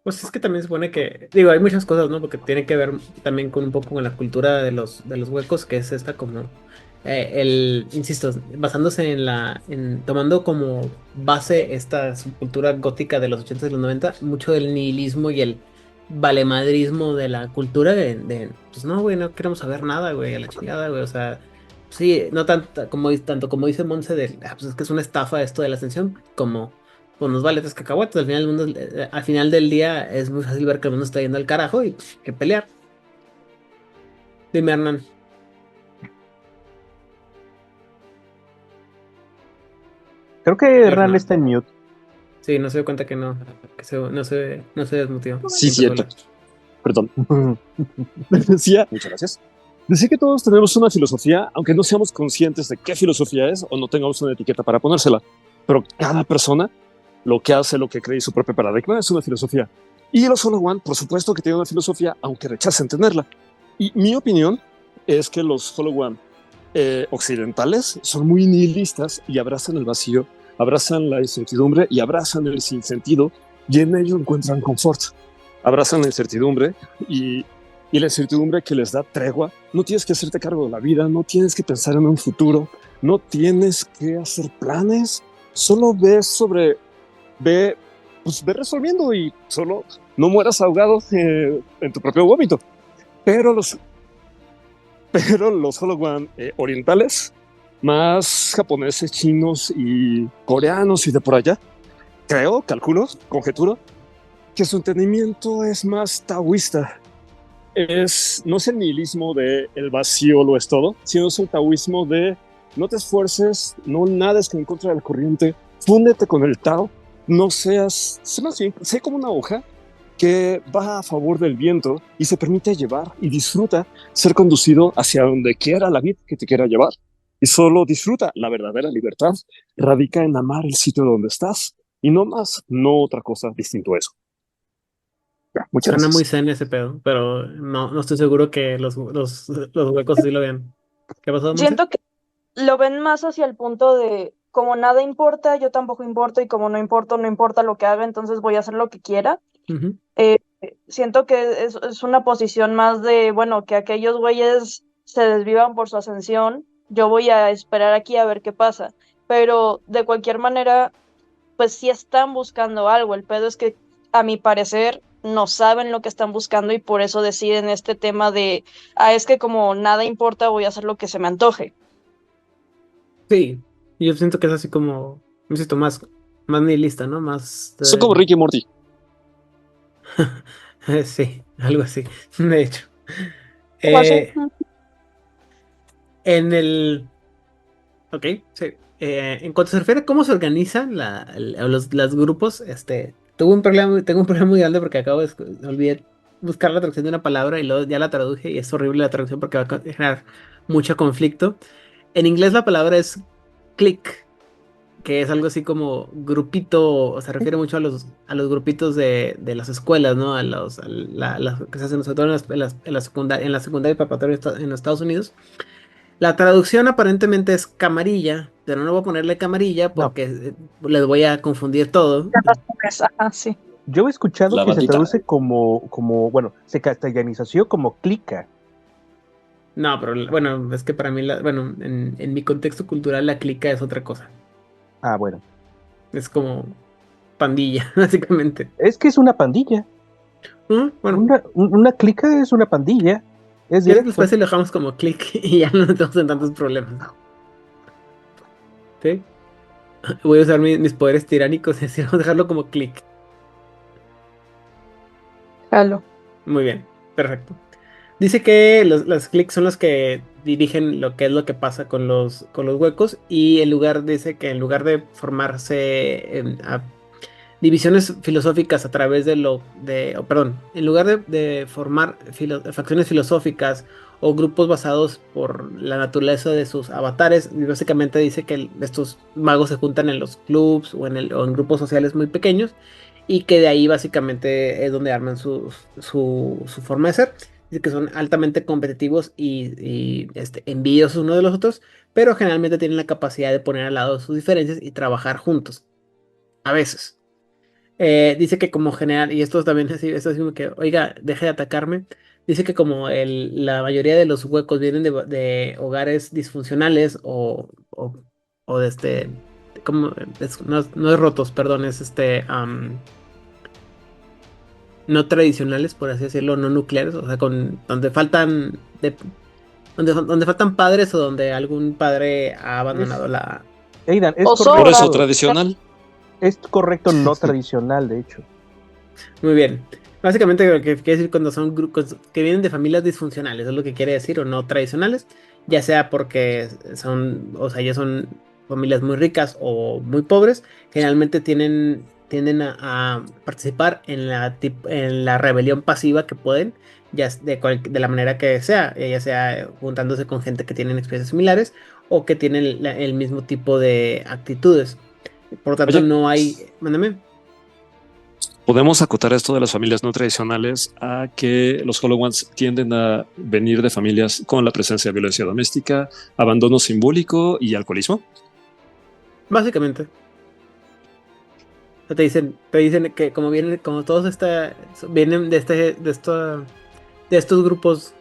[SPEAKER 1] Pues es que también se supone que, digo, hay muchas cosas, ¿no? Porque tiene que ver también con un poco con la cultura de los huecos, que es esta como, insisto, basándose tomando como base esta subcultura gótica de los 80 y los 90, mucho del nihilismo y el valemadrismo de la cultura pues no, güey, no queremos saber nada, güey, a la chingada, güey, o sea, sí, no tanto como dice Monse, pues es que es una estafa esto de la ascensión, como pues nos vale tres cacahuetes. Al final del día es muy fácil ver que el mundo está yendo al carajo y pues, que pelear. Dime, Hernán.
[SPEAKER 3] Creo que Hernán está en mute.
[SPEAKER 1] Sí, no se dio cuenta que no se desmutió.
[SPEAKER 2] Sí, cierto. Perdón. Decía, muchas gracias. Decía que todos tenemos una filosofía, aunque no seamos conscientes de qué filosofía es o no tengamos una etiqueta para ponérsela. Pero cada persona lo que hace, lo que cree y su propio paradigma es una filosofía. Y los Hollow One, por supuesto que tienen una filosofía, aunque rechacen tenerla. Y mi opinión es que los Hollow One occidentales son muy nihilistas y abrazan el vacío, abrazan la incertidumbre y abrazan el sinsentido, y en ello encuentran confort. Abrazan la incertidumbre y la incertidumbre que les da tregua. No tienes que hacerte cargo de la vida, no tienes que pensar en un futuro, no tienes que hacer planes, solo ve resolviendo y solo no mueras ahogado en tu propio vómito. Pero los Hollow One orientales, más japoneses, chinos y coreanos y de por allá, calculo, conjeturo, que su entendimiento es más taoísta. No es el nihilismo de el vacío lo es todo, sino es el taoísmo de no te esfuerces, no nades en contra de la corriente, fúndete con el Tao, no seas, sé como una hoja que va a favor del viento y se permite llevar y disfruta ser conducido hacia donde quiera la vida que te quiera llevar. Y solo disfruta. La verdadera libertad radica en amar el sitio donde estás y no más, no otra cosa distinto a eso. Ya, muchas
[SPEAKER 1] Suena muy
[SPEAKER 2] gracias.
[SPEAKER 1] zen ese pedo, pero no estoy seguro que los huecos así lo vean. ¿Qué pasó, Monse?
[SPEAKER 4] Siento que lo ven más hacia el punto de como nada importa, yo tampoco importo y como no importo, no importa lo que haga, entonces voy a hacer lo que quiera.
[SPEAKER 1] Ujú.
[SPEAKER 4] Siento que es una posición más de, bueno, que aquellos güeyes se desvivan por su ascensión, yo voy a esperar aquí a ver qué pasa, pero de cualquier manera, pues sí están buscando algo, el pedo es que a mi parecer no saben lo que están buscando y por eso deciden este tema de, es que como nada importa, voy a hacer lo que se me antoje.
[SPEAKER 1] Sí, yo siento que es así como, insisto, más nihilista, ¿no? Más,
[SPEAKER 2] Son como Ricky y Morty.
[SPEAKER 1] sí, algo así, de hecho.
[SPEAKER 4] ¿Cómo así?
[SPEAKER 1] Eh, en el, ok, sí. En cuanto se refiere a cómo se organizan los grupos, tengo un problema muy grande porque olvidé buscar la traducción de una palabra y luego ya la traduje y es horrible la traducción porque va a generar mucho conflicto. En inglés la palabra es click, que es algo así como grupito, o se refiere mucho a los grupitos de las escuelas, ¿no? Que se hacen sobre todo en la secundaria y preparatoria en los Estados Unidos. La traducción aparentemente es camarilla, pero no voy a ponerle camarilla
[SPEAKER 3] No,
[SPEAKER 1] porque les voy a confundir todo.
[SPEAKER 4] Ajá, sí.
[SPEAKER 3] yo he escuchado
[SPEAKER 2] La
[SPEAKER 3] que se
[SPEAKER 2] bandita.
[SPEAKER 3] traduce bueno, se castellanizó como clica.
[SPEAKER 1] No, pero bueno, es que para mí, bueno, en mi contexto cultural la clica es otra cosa.
[SPEAKER 3] Ah, bueno.
[SPEAKER 1] Es como pandilla, básicamente.
[SPEAKER 3] Es que es una pandilla.
[SPEAKER 1] Bueno,
[SPEAKER 3] Una clica es una pandilla. Es
[SPEAKER 1] ya
[SPEAKER 3] directo.
[SPEAKER 1] después lo dejamos como click y ya no estamos en tantos problemas. ¿Sí? Voy a usar mis poderes tiránicos y decir, vamos a dejarlo como click.
[SPEAKER 4] Jalo.
[SPEAKER 1] Muy bien, perfecto. Dice que los clics son los que dirigen lo que es lo que pasa con los huecos y dice que en lugar de formarse divisiones filosóficas a través perdón, en lugar de formar facciones filosóficas o grupos basados por la naturaleza de sus avatares, básicamente dice que estos magos se juntan en los clubs o en grupos sociales muy pequeños y que de ahí básicamente es donde arman su forma de ser. Dice que son altamente competitivos y envidiosos unos de los otros, pero generalmente tienen la capacidad de poner al lado sus diferencias y trabajar juntos. A veces. Dice que como general, y esto también esto es como que, oiga, deje de atacarme. Dice que como la mayoría de los huecos vienen de hogares disfuncionales o de como, no es rotos, perdón, es no tradicionales, por así decirlo, no nucleares, o sea, donde faltan padres o donde algún padre ha abandonado la...
[SPEAKER 3] Aidan, es
[SPEAKER 4] O
[SPEAKER 2] Por eso
[SPEAKER 3] correcto.
[SPEAKER 4] sobran.
[SPEAKER 2] tradicional.
[SPEAKER 3] Es correcto, no tradicional, de hecho.
[SPEAKER 1] Muy bien. Básicamente lo que quiere decir cuando son grupos que vienen de familias disfuncionales, es lo que quiere decir, o no tradicionales, ya sea porque o sea, ya son familias muy ricas o muy pobres, generalmente tienden a participar en la rebelión pasiva que pueden, de la manera que sea, ya sea juntándose con gente que tienen experiencias similares o que tienen el mismo tipo de actitudes. Por lo tanto,
[SPEAKER 2] Oye,
[SPEAKER 1] no hay, mándame.
[SPEAKER 2] podemos acotar esto de las familias no tradicionales a que los Hollow-Ones tienden a venir de familias con la presencia de violencia doméstica, abandono simbólico y alcoholismo.
[SPEAKER 1] Básicamente. Te dicen que como vienen, como todos vienen de estos grupos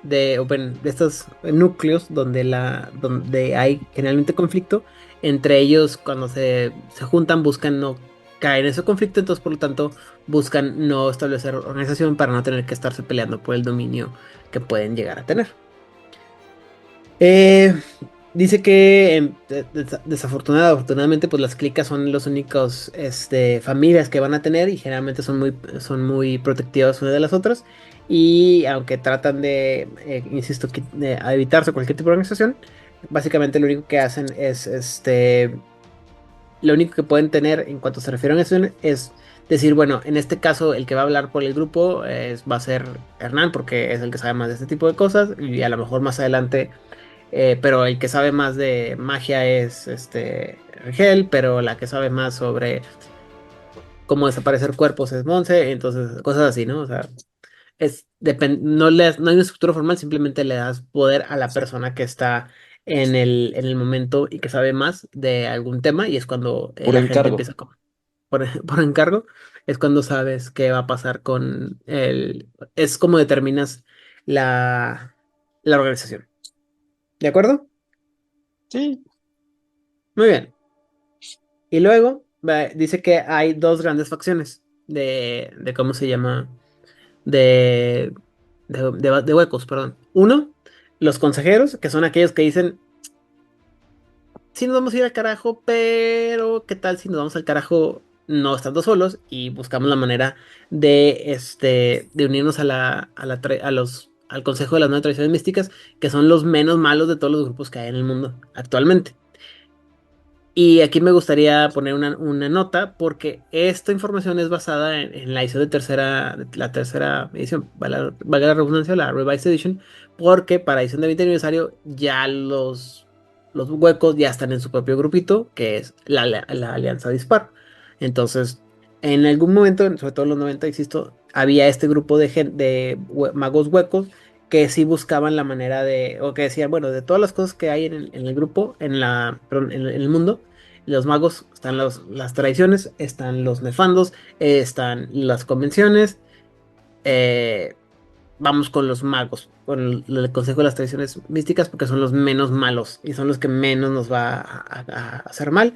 [SPEAKER 1] de estos núcleos donde hay generalmente conflicto, entre ellos cuando se juntan buscan no caer en ese conflicto, entonces por lo tanto buscan no establecer organización para no tener que estarse peleando por el dominio que pueden llegar a tener. Eh, Dice que desafortunadamente pues las clicas son los únicos familias que van a tener y generalmente son muy protectivas unas de las otras y aunque tratan de, insisto, de evitarse cualquier tipo de organización, básicamente lo único que hacen es lo único que pueden tener en cuanto se refiere a organización es decir, bueno, en este caso el que va a hablar por el grupo va a ser Hernán porque es el que sabe más de este tipo de cosas y a lo mejor más adelante pero el que sabe más de magia es Rigel, pero la que sabe más sobre cómo desaparecer cuerpos es Monse, entonces cosas así, ¿no? O sea, no hay una estructura formal, simplemente le das poder a la persona que está en el momento y que sabe más de algún tema, y es cuando
[SPEAKER 2] Por
[SPEAKER 1] la gente
[SPEAKER 2] encargo.
[SPEAKER 1] empieza por encargo, es cuando sabes qué va a pasar con es como determinas la organización. ¿De acuerdo?
[SPEAKER 2] Sí.
[SPEAKER 1] Muy bien. Y luego dice que hay dos grandes facciones de ¿cómo se llama? De huecos, perdón. Uno, los consejeros, que son aquellos que dicen, sí nos vamos a ir al carajo, pero ¿qué tal si nos vamos al carajo no estando solos y buscamos la manera de unirnos al Consejo de las Nueve Tradiciones Místicas, que son los menos malos de todos los grupos que hay en el mundo actualmente? Y aquí me gustaría poner una nota porque esta información es basada en la edición la tercera edición, valga la redundancia, la Revised Edition, porque para edición de 20 aniversario ya los huecos ya están en su propio grupito, que es la Alianza Dispar. Entonces, en algún momento, sobre todo en los 90 insisto, había este grupo de magos huecos que sí buscaban la manera o que decían, bueno, de todas las cosas que hay en el grupo, perdón, en el mundo, los magos, están las tradiciones, están los nefandos, están las convenciones, eh, vamos con los magos, con el Consejo de las Tradiciones Místicas, porque son los menos malos y son los que menos nos va a hacer mal.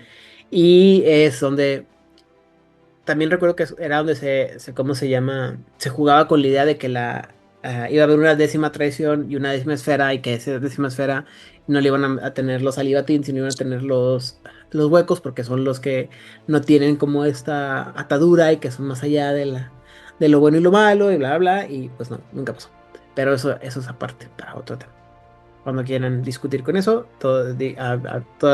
[SPEAKER 1] Y es donde también recuerdo que era donde ¿cómo se llama? Se jugaba con la idea de que iba a haber una décima traición y una décima esfera, y que esa décima esfera no le iban a tener los Alibatín, sino iban a tener los huecos, porque son los que no tienen como esta atadura y que son más allá de lo bueno y lo malo, y bla, bla, bla, y pues no, nunca pasó. Pero eso es aparte, para otro tema. Cuando quieran discutir con eso, todas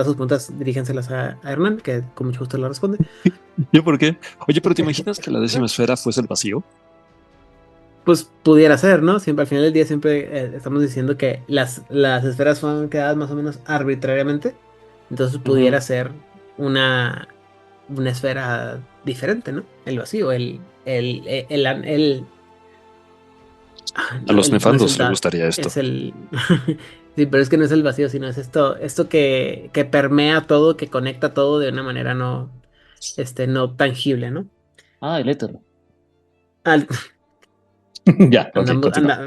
[SPEAKER 1] sus preguntas dirígenselas a Hernán, que con mucho gusto lo responde.
[SPEAKER 2] ¿Yo por qué? Oye, pero ¿te imaginas que la décima esfera fuese el vacío?
[SPEAKER 1] Pues pudiera ser, ¿no? Siempre al final del día siempre estamos diciendo que las esferas fueron creadas más o menos arbitrariamente. Entonces pudiera ser una, una esfera diferente, ¿no? El vacío,
[SPEAKER 2] A
[SPEAKER 1] no,
[SPEAKER 2] los
[SPEAKER 1] no es el
[SPEAKER 2] nefandos les
[SPEAKER 1] dark,
[SPEAKER 2] gustaría esto.
[SPEAKER 1] es el... Sí, pero es que no es el vacío, sino es esto que permea todo, que conecta todo de una manera no tangible, ¿no?
[SPEAKER 5] Ah, el éter.
[SPEAKER 1] Al-
[SPEAKER 5] Ya, ok,
[SPEAKER 1] Andamos,
[SPEAKER 5] continúa.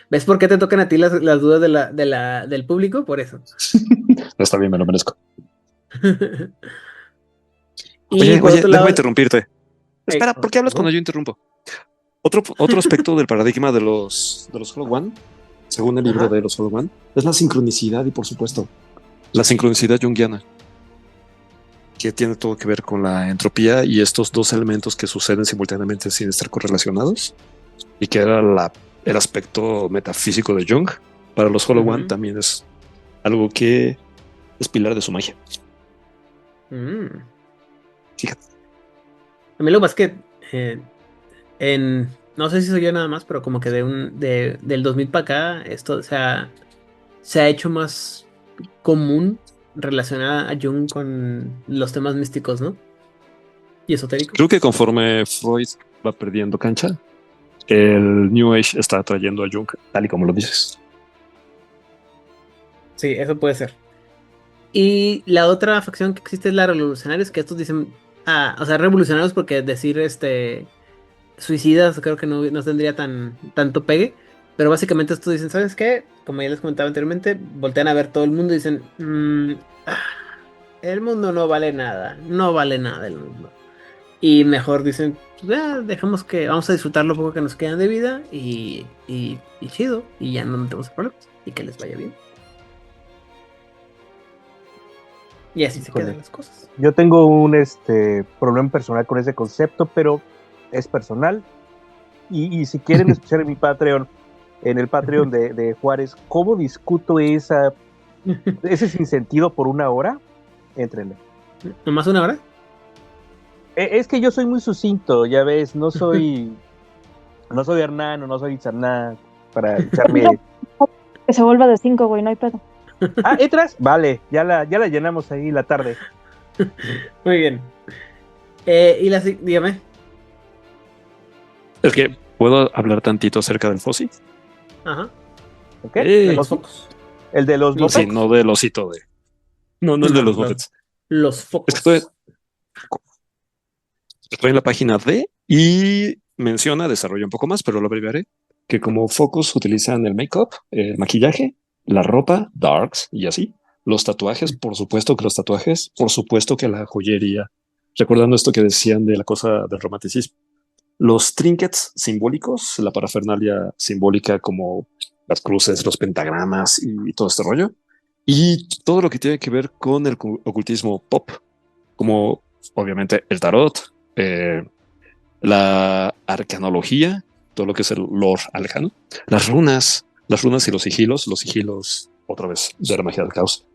[SPEAKER 1] ¿Ves por qué te tocan a ti las dudas del público? Por eso.
[SPEAKER 2] No está bien, me lo merezco.
[SPEAKER 1] Y
[SPEAKER 2] Oye,
[SPEAKER 1] por
[SPEAKER 2] oye,
[SPEAKER 1] otro
[SPEAKER 2] déjame
[SPEAKER 1] lado,
[SPEAKER 2] interrumpirte. Espera, ¿por qué hablas
[SPEAKER 1] ¿cómo?
[SPEAKER 2] cuando yo interrumpo? Otro aspecto del paradigma de los Hollow One, según el libro
[SPEAKER 1] Ajá.
[SPEAKER 2] de los Hollow One, es la sincronicidad y, por supuesto, la sincronicidad junguiana, que tiene todo que ver con la entropía y estos dos elementos que suceden simultáneamente sin estar correlacionados, y que era el aspecto metafísico de Jung. Para los Hollow One
[SPEAKER 1] Ujú.
[SPEAKER 2] también es algo que es pilar de su magia.
[SPEAKER 1] Mm.
[SPEAKER 2] Fíjate.
[SPEAKER 1] A mí lo más que eh, no sé si soy yo nada más, pero como que del 2000 para acá, esto se ha hecho más común relacionar a Jung con los temas místicos, ¿no? y esotérico.
[SPEAKER 2] Creo que conforme Freud va perdiendo cancha, el New Age está atrayendo a Jung, tal y como lo dices.
[SPEAKER 1] Sí, eso puede ser. Y la otra facción que existe es la revolucionarios, que estos dicen, o sea, revolucionarios porque decir suicidas creo que no tendría tanto pegue, pero básicamente estos dicen, ¿sabes qué? Como ya les comentaba anteriormente, voltean a ver todo el mundo y dicen, ah, el mundo no vale nada, no vale nada el mundo. Y mejor dicen, pues, dejemos que, vamos a disfrutar lo poco que nos quedan de vida y chido, y ya no tenemos problemas, y que les vaya bien. Y así se
[SPEAKER 3] Híjole.
[SPEAKER 1] quedan las cosas.
[SPEAKER 3] Yo tengo un problema personal con ese concepto, pero es personal. Y si quieren escuchar en mi Patreon, en el Patreon de Juárez, cómo discuto ese sinsentido por 1 hora, éntrenle.
[SPEAKER 1] ¿Nomás 1 hora?
[SPEAKER 3] Es que yo soy muy sucinto, ya ves, no soy Hernán o no soy Itzarná para echarme.
[SPEAKER 4] Que se vuelva de 5, güey, no hay pedo.
[SPEAKER 3] ¿Entras? Vale, ya la llenamos ahí la tarde.
[SPEAKER 1] Muy bien. Dígame.
[SPEAKER 2] Es que, ¿puedo hablar tantito acerca del Fossi?
[SPEAKER 1] Ajá.
[SPEAKER 3] ¿Ok?
[SPEAKER 1] De los focos.
[SPEAKER 3] ¿El de los
[SPEAKER 2] Sí,
[SPEAKER 3] Muppets?
[SPEAKER 2] no del osito de... No el de los Muppets.
[SPEAKER 1] Los
[SPEAKER 2] Es
[SPEAKER 1] focos.
[SPEAKER 2] que estoy en la página D y desarrolla un poco más, pero lo abreviaré, que como focos utilizan el make-up, el maquillaje, la ropa, darks y así. Los tatuajes, por supuesto que los tatuajes, por supuesto que la joyería. Recordando esto que decían de la cosa del romanticismo. Los trinkets simbólicos, la parafernalia simbólica como las cruces, los pentagramas y todo este rollo. Y todo lo que tiene que ver con el ocultismo pop, como obviamente el tarot, la arcanología, todo lo que es el lore alejano, las runas y los sigilos, otra vez, de la magia del caos,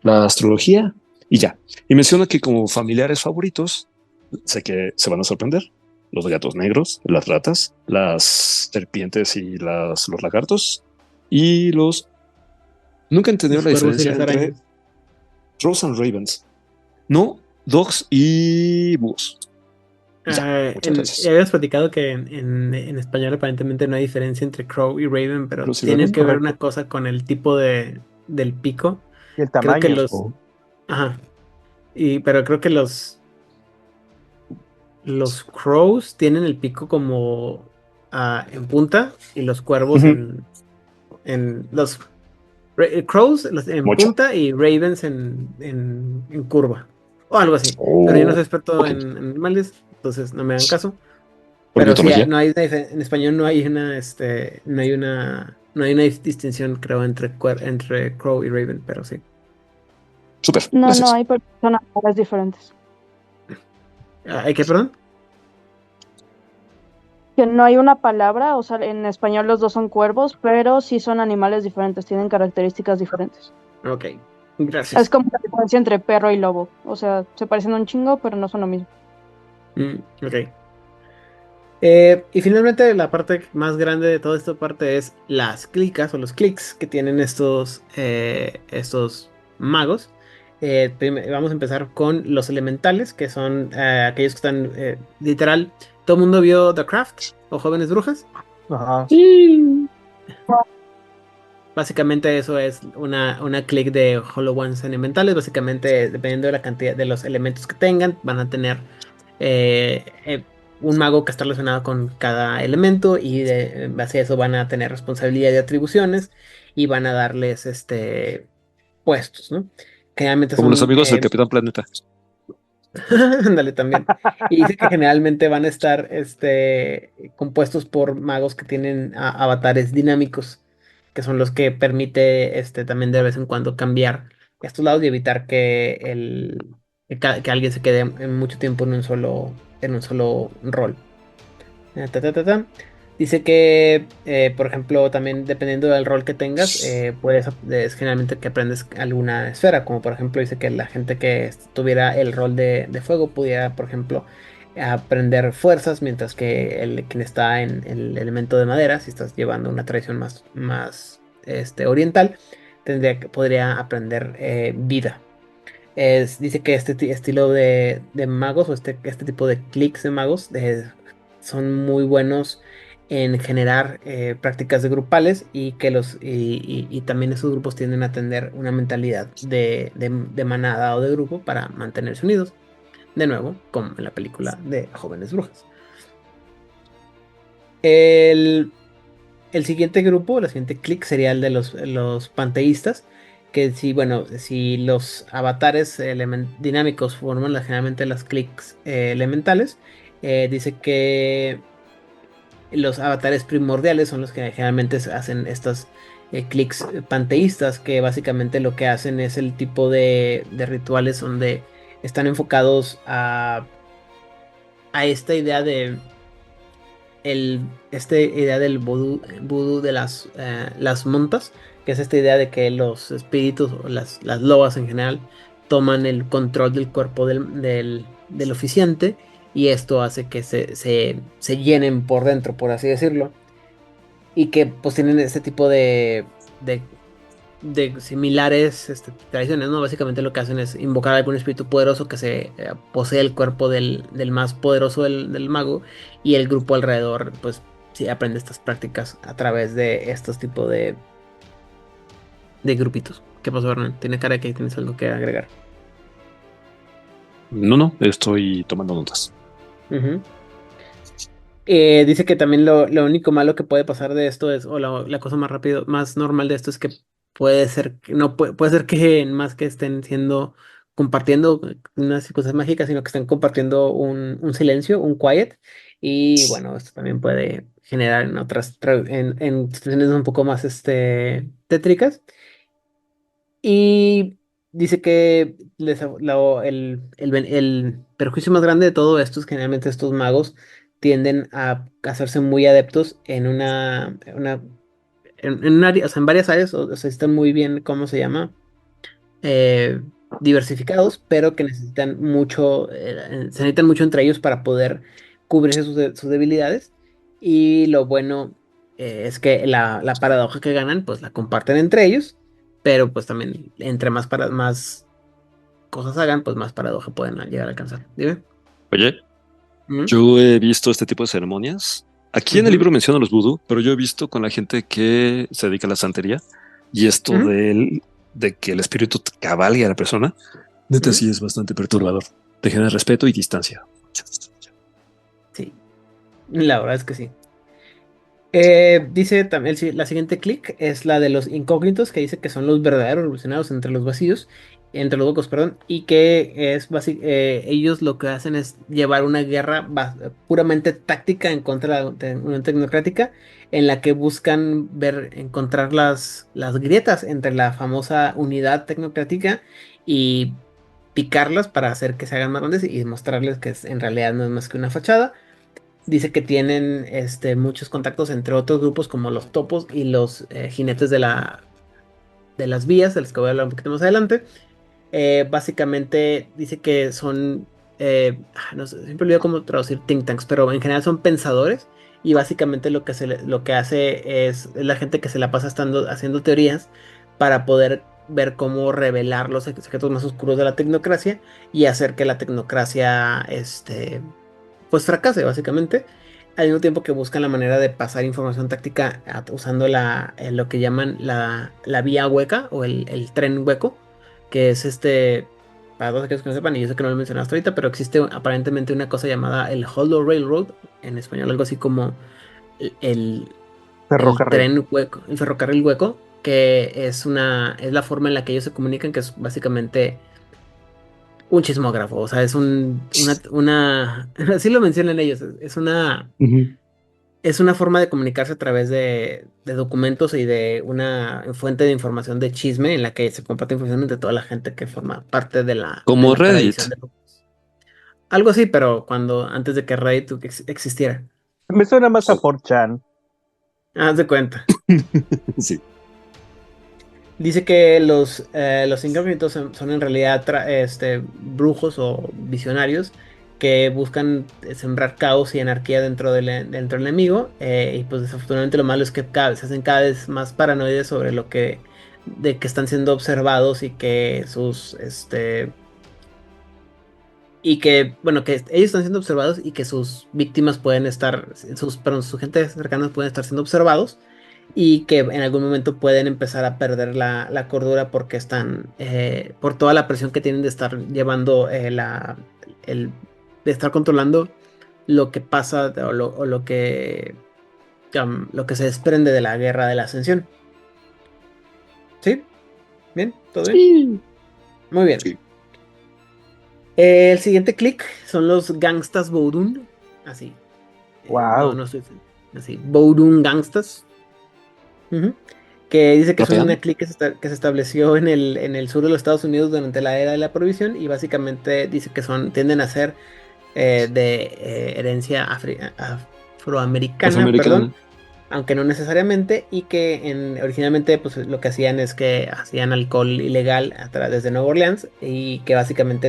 [SPEAKER 2] la astrología y ya. Y menciona que como familiares favoritos, sé que se van a sorprender, los gatos negros, las ratas, las serpientes y los lagartos y los... Nunca he entendido la
[SPEAKER 1] cuervos y
[SPEAKER 2] diferencia
[SPEAKER 1] las
[SPEAKER 2] entre
[SPEAKER 1] arañas.
[SPEAKER 2] Crows and Ravens. No, dogs y búhos. Ya, muchas gracias.
[SPEAKER 1] Ya habías platicado que en español aparentemente no hay diferencia entre Crow y Raven, pero
[SPEAKER 2] Crows y
[SPEAKER 1] tiene
[SPEAKER 2] Raven,
[SPEAKER 1] que ver
[SPEAKER 3] correcto.
[SPEAKER 1] una cosa con el tipo del pico.
[SPEAKER 3] Y el
[SPEAKER 1] Creo que
[SPEAKER 3] tamaño.
[SPEAKER 1] Ajá. Pero creo que los Crows tienen el pico como en punta y los cuervos
[SPEAKER 3] Ujú.
[SPEAKER 1] los Crows en
[SPEAKER 2] Mucho.
[SPEAKER 1] punta y Ravens en curva. O algo así. Pero yo no soy experto
[SPEAKER 2] Ok.
[SPEAKER 1] en animales, entonces no me hagan caso.
[SPEAKER 2] Por
[SPEAKER 1] Pero sí,
[SPEAKER 2] mitología.
[SPEAKER 1] no hay en español no hay una distinción, creo, entre Crow y Raven, pero sí.
[SPEAKER 2] Súper.
[SPEAKER 4] No
[SPEAKER 2] Gracias.
[SPEAKER 4] hay personas diferentes.
[SPEAKER 1] ¿Hay qué, perdón?
[SPEAKER 4] Que no hay una palabra, o sea, en español los dos son cuervos, pero sí son animales diferentes, tienen características diferentes.
[SPEAKER 1] Ok, gracias.
[SPEAKER 4] Es como la diferencia entre perro y lobo. O sea, se parecen un chingo, pero no son lo mismo.
[SPEAKER 1] Ok. Y finalmente la parte más grande de toda esta parte es las clicas o los clics que tienen estos magos. Vamos a empezar con los elementales, que son aquellos que están literal. ¿Todo el mundo vio The Craft o Jóvenes Brujas?
[SPEAKER 3] Ajá.
[SPEAKER 1] Básicamente eso es una click de Hollow Ones elementales. Básicamente, dependiendo de la cantidad de los elementos que tengan, van a tener un mago que está relacionado con cada elemento y en base a eso van a tener responsabilidad de atribuciones y van a darles puestos, ¿no? Generalmente
[SPEAKER 2] Como los
[SPEAKER 1] son...
[SPEAKER 2] amigos del Capitán Planeta.
[SPEAKER 1] Ándale también. Y dice que generalmente van a estar compuestos por magos que tienen avatares dinámicos, que son los que permite también de vez en cuando cambiar estos lados y evitar que alguien se quede en mucho tiempo en un solo rol. Dice que, por ejemplo, también dependiendo del rol que tengas, es generalmente que aprendes alguna esfera, como por ejemplo dice que la gente que tuviera el rol de fuego pudiera, por ejemplo, aprender fuerzas, mientras que quien está en el elemento de madera, si estás llevando una tradición más oriental, podría aprender vida. Dice que este estilo de magos o este tipo de clics de magos son muy buenos en generar prácticas de grupales y que y también esos grupos tienden a tener una mentalidad de manada o de grupo para mantenerse unidos. De nuevo, como en la película de Jóvenes Brujas. El siguiente grupo, el siguiente click sería el de los panteístas, que si los avatares dinámicos forman generalmente las clics elementales, dice que los avatares primordiales son los que generalmente hacen estas clics panteístas, que básicamente lo que hacen es el tipo de rituales donde están enfocados a esta idea del vudú de las montas, que es esta idea de que los espíritus o las lobas en general toman el control del cuerpo del oficiante, y esto hace que se llenen por dentro, por así decirlo, y que pues tienen este tipo de similares tradiciones, ¿no? Básicamente lo que hacen es invocar a algún espíritu poderoso que se posee el cuerpo del más poderoso del mago, y el grupo alrededor pues sí aprende estas prácticas a través de estos tipos de grupitos. ¿Qué pasó, Hernán? Tiene cara de que tienes algo que agregar.
[SPEAKER 2] No, estoy tomando notas.
[SPEAKER 1] Ujú. Dice que también lo único malo que puede pasar de esto es, o la cosa más normal de esto es que puede ser que no puede ser que más que estén compartiendo unas cosas mágicas, sino que estén compartiendo un silencio, un quiet. Y bueno, esto también puede generar en situaciones un poco más tétricas. Y dice que el perjuicio más grande de todo esto es que generalmente estos magos tienden a hacerse muy adeptos en un área, o sea, en varias áreas, o sea, están muy bien, ¿cómo se llama? Eh, Diversificados, pero que se necesitan mucho entre ellos para poder cubrirse sus debilidades. Y lo bueno es que la paradoja que ganan, pues la comparten entre ellos, pero pues también entre más cosas hagan, pues más paradoja pueden llegar a alcanzar. Dime.
[SPEAKER 2] Oye,
[SPEAKER 1] ¿Mm?
[SPEAKER 2] yo he visto este tipo de ceremonias. Aquí en el
[SPEAKER 1] Ujú,
[SPEAKER 2] libro menciona los vudú, pero yo he visto con la gente que se dedica a la santería y esto
[SPEAKER 1] ujú,
[SPEAKER 2] de que el espíritu cabalgue a la persona, neta
[SPEAKER 1] ujú.
[SPEAKER 2] sí es bastante perturbador. Te genera respeto y distancia.
[SPEAKER 1] Sí, la verdad es que sí. Dice también la siguiente clic es la de los incógnitos, que dice que son los verdaderos revolucionarios entre los huecos, perdón, y que ellos lo que hacen es llevar una guerra puramente táctica en contra de una tecnocrática, en la que buscan encontrar las grietas entre la famosa unidad tecnocrática y picarlas para hacer que se hagan más grandes y mostrarles que en realidad no es más que una fachada. Dice que tienen muchos contactos entre otros grupos como los topos y los jinetes de las vías, de los que voy a hablar un poquito más adelante. Básicamente dice que son, no sé, siempre olvido cómo traducir think tanks, pero en general son pensadores, y básicamente lo que hace es la gente que se la pasa haciendo teorías para poder ver cómo revelar los secretos más oscuros de la tecnocracia y hacer que la tecnocracia pues fracase básicamente, al mismo tiempo que buscan la manera de pasar información táctica usando lo que llaman la vía hueca o el tren hueco, que es para todos aquellos que no sepan, y yo sé que no lo mencionaste ahorita, pero existe aparentemente una cosa llamada el Hollow Railroad, en español algo así como el, el- el
[SPEAKER 3] Ferrocarril.
[SPEAKER 1] tren hueco, el ferrocarril hueco, que es la forma en la que ellos se comunican, que es básicamente un chismógrafo, o sea, así lo mencionan ellos,
[SPEAKER 3] Ujú.
[SPEAKER 1] es una forma de comunicarse a través de documentos y de una fuente de información de chisme en la que se comparte información entre toda la gente que forma parte de
[SPEAKER 2] Como
[SPEAKER 1] la
[SPEAKER 2] Reddit.
[SPEAKER 1] tradición de grupos. Algo así, pero antes de que Reddit existiera.
[SPEAKER 3] Me suena más a 4chan.
[SPEAKER 1] Haz de cuenta.
[SPEAKER 2] Sí.
[SPEAKER 1] Dice que los incógnitos son en realidad brujos o visionarios que buscan sembrar caos y anarquía dentro del enemigo. Y pues desafortunadamente lo malo es que se hacen cada vez más paranoides sobre de que están siendo observados y que y que, bueno, que ellos están siendo observados y que sus víctimas pueden estar, su gente cercana pueden estar siendo observados y que en algún momento pueden empezar a perder la cordura porque están, por toda la presión que tienen de estar llevando de estar controlando lo que pasa o lo que se desprende de la guerra de la ascensión. ¿Sí? ¿Bien? ¿Todo bien?
[SPEAKER 2] Sí.
[SPEAKER 1] Muy bien.
[SPEAKER 2] Sí.
[SPEAKER 1] El siguiente click son los Gangstas Vodun. Así.
[SPEAKER 3] Wow.
[SPEAKER 1] No estoy así. Vodun Gangstas. Ujú. Que dice que es
[SPEAKER 2] ¿Rapean?
[SPEAKER 1] una clique que se estableció en el sur de los Estados Unidos durante la era de la prohibición y básicamente dice que tienden a ser de herencia afroamericana, perdón,
[SPEAKER 2] Afroamericana.
[SPEAKER 1] aunque no necesariamente, y que originalmente pues lo que hacían es que hacían alcohol ilegal desde Nueva Orleans y que básicamente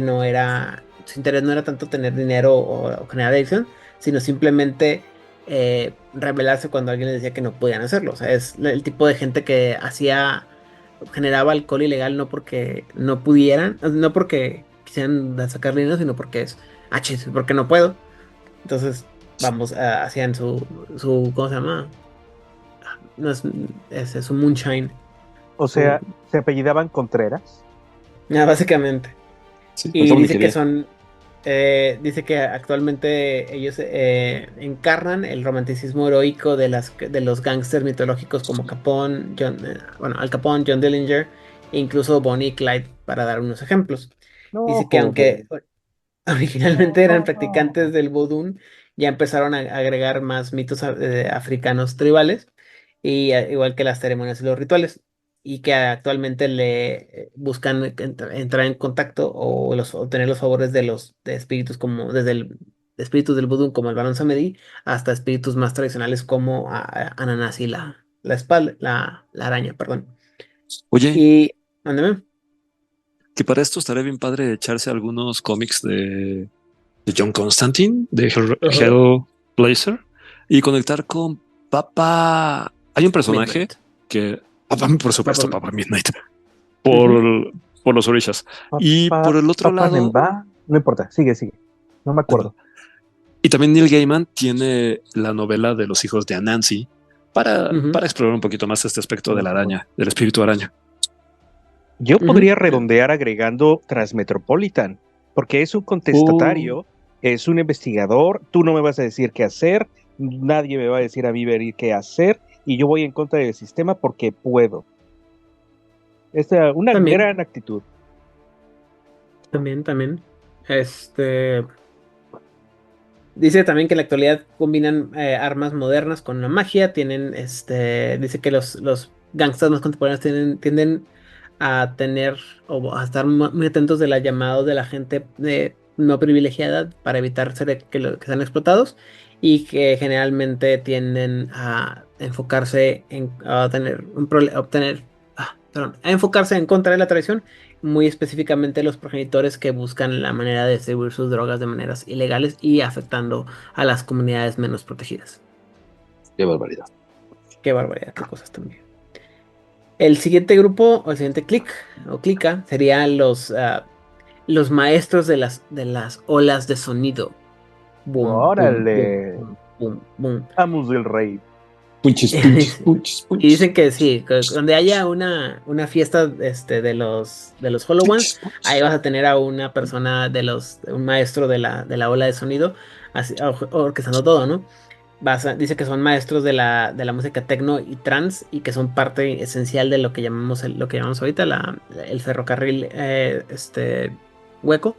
[SPEAKER 1] su interés no era tanto tener dinero o generar adicción, sino simplemente rebelarse cuando alguien les decía que no podían hacerlo. O sea, es el tipo de gente que generaba alcohol ilegal no porque no pudieran, no porque quisieran sacar dinero, sino porque chis, porque no puedo. Entonces, vamos, hacían ¿cómo se llama? No es un moonshine.
[SPEAKER 3] O sea, se apellidaban Contreras.
[SPEAKER 1] Básicamente.
[SPEAKER 2] Sí,
[SPEAKER 1] Y
[SPEAKER 2] faltaba mi
[SPEAKER 1] dice que
[SPEAKER 2] querida.
[SPEAKER 1] dice que actualmente ellos encarnan el romanticismo heroico de los gángsters mitológicos como Capone, Al Capone, John Dillinger e incluso Bonnie y Clyde, para dar unos ejemplos.
[SPEAKER 3] No,
[SPEAKER 1] Dice que aunque
[SPEAKER 3] joven.
[SPEAKER 1] originalmente eran practicantes del vudú, ya empezaron a agregar más mitos africanos tribales, igual que las ceremonias y los rituales, y que actualmente le buscan entrar en contacto obtener los favores de espíritus como espíritus del vudú como el Barón Samedi, hasta espíritus más tradicionales como Ananasi, la espalda, la araña, perdón.
[SPEAKER 2] Oye,
[SPEAKER 1] Y, mándeme.
[SPEAKER 2] que para esto estaría bien padre echarse algunos cómics de John Constantine, de
[SPEAKER 1] Ujú.
[SPEAKER 2] Hellblazer, y conectar con Papa. Hay un personaje
[SPEAKER 1] Midnight.
[SPEAKER 2] que. Papa, por supuesto,
[SPEAKER 1] Papa-
[SPEAKER 2] Papa Midnight,
[SPEAKER 1] Ujú.
[SPEAKER 2] por los orishas. Y por el otro
[SPEAKER 3] Papá
[SPEAKER 2] lado,
[SPEAKER 3] Nemba. No importa, sigue. No me acuerdo.
[SPEAKER 2] y también Neil Gaiman tiene la novela de los hijos de Anansi
[SPEAKER 1] Ujú.
[SPEAKER 2] para explorar un poquito más este aspecto de la araña, del espíritu araña.
[SPEAKER 3] Yo
[SPEAKER 1] Ujú.
[SPEAKER 3] podría redondear agregando Transmetropolitan, porque es un contestatario, es un investigador, tú no me vas a decir qué hacer, nadie me va a decir a mí ver qué hacer, y yo voy en contra del sistema porque puedo. Es una
[SPEAKER 1] También,
[SPEAKER 3] gran actitud.
[SPEAKER 1] también. Este dice también que en la actualidad combinan armas modernas con la magia. Dice que los gangsters más contemporáneos tienden a tener o a estar muy atentos de los llamados de la gente no privilegiada para evitar que sean explotados y que generalmente tienden a enfocarse a enfocarse en contra de la tradición, muy específicamente los progenitores que buscan la manera de distribuir sus drogas de maneras ilegales y afectando a las comunidades menos protegidas.
[SPEAKER 5] Qué barbaridad.
[SPEAKER 1] Qué barbaridad, qué cosas también. El siguiente grupo o el siguiente clica serían los maestros de las olas de sonido. Boom, boom, boom,
[SPEAKER 3] Órale,
[SPEAKER 1] boom, boom, boom.
[SPEAKER 3] Amos del Rey.
[SPEAKER 5] Punches, punches, punches,
[SPEAKER 1] Y
[SPEAKER 5] punches.
[SPEAKER 1] dicen que sí, que donde haya una fiesta de los Hollow Ones,
[SPEAKER 2] Punches, punches.
[SPEAKER 1] ahí vas a tener a una persona un maestro de la ola de sonido, orquestando todo, ¿no? Dice que son maestros de la música techno y trance y que son parte esencial de lo que llamamos ahorita el ferrocarril hueco,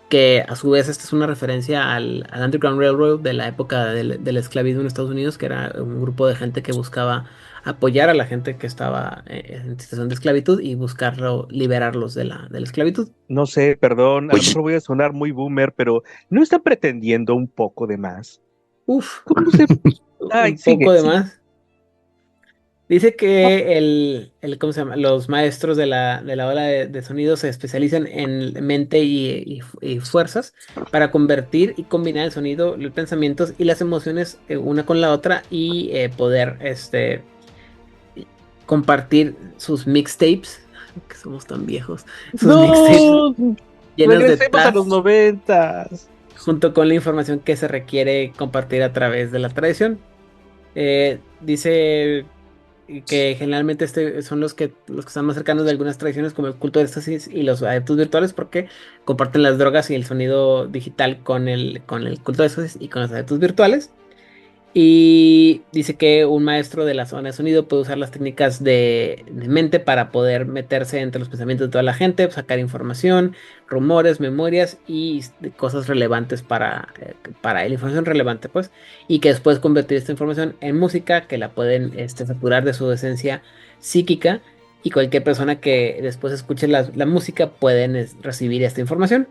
[SPEAKER 1] que a su vez esta es una referencia al Underground Railroad de la época del esclavismo en Estados Unidos, que era un grupo de gente que buscaba apoyar a la gente que estaba en situación de esclavitud y buscarlo liberarlos de la esclavitud.
[SPEAKER 3] No sé, perdón, a lo
[SPEAKER 2] Oye,
[SPEAKER 3] mejor voy a sonar muy boomer, pero ¿no está pretendiendo un poco de más?
[SPEAKER 1] Uf,
[SPEAKER 3] ¿Cómo se...? Ay,
[SPEAKER 1] un poco
[SPEAKER 3] sigue.
[SPEAKER 1] de más. Dice que ¿cómo se llama? Los maestros de la ola de sonido se especializan en mente y fuerzas para convertir y combinar el sonido, los pensamientos y las emociones una con la otra y poder compartir sus mixtapes, que somos tan viejos, sus mixtapes
[SPEAKER 5] No.
[SPEAKER 1] llenas de
[SPEAKER 3] Regresemos a los
[SPEAKER 1] tasks,
[SPEAKER 3] 90s.
[SPEAKER 1] junto con la información que se requiere compartir a través de la tradición. Dice que generalmente son los que están más cercanos de algunas tradiciones como el culto de éxtasis y los adeptos virtuales porque comparten las drogas y el sonido digital con el culto de éxtasis y con los adeptos virtuales. Y dice que un maestro de la zona de sonido puede usar las técnicas de mente para poder meterse entre los pensamientos de toda la gente, sacar información, rumores, memorias y cosas relevantes para él, información relevante, pues, y que después convertir esta información en música que la pueden saturar de su esencia psíquica y cualquier persona que después escuche la música pueden recibir esta información.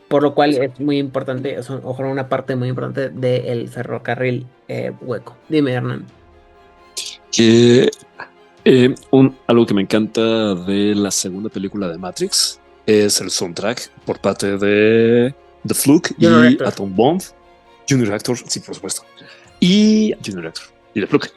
[SPEAKER 1] Por lo cual es muy importante, ojo, una parte muy importante del ferrocarril hueco. Dime, Hernán.
[SPEAKER 2] Que algo que me encanta de la segunda película de Matrix es el soundtrack por parte de The Fluke
[SPEAKER 1] Junior
[SPEAKER 2] y
[SPEAKER 1] Reactor.
[SPEAKER 2] Atom Bomb. Junior Reactor, sí, por supuesto. Y Junior Reactor y The Fluke.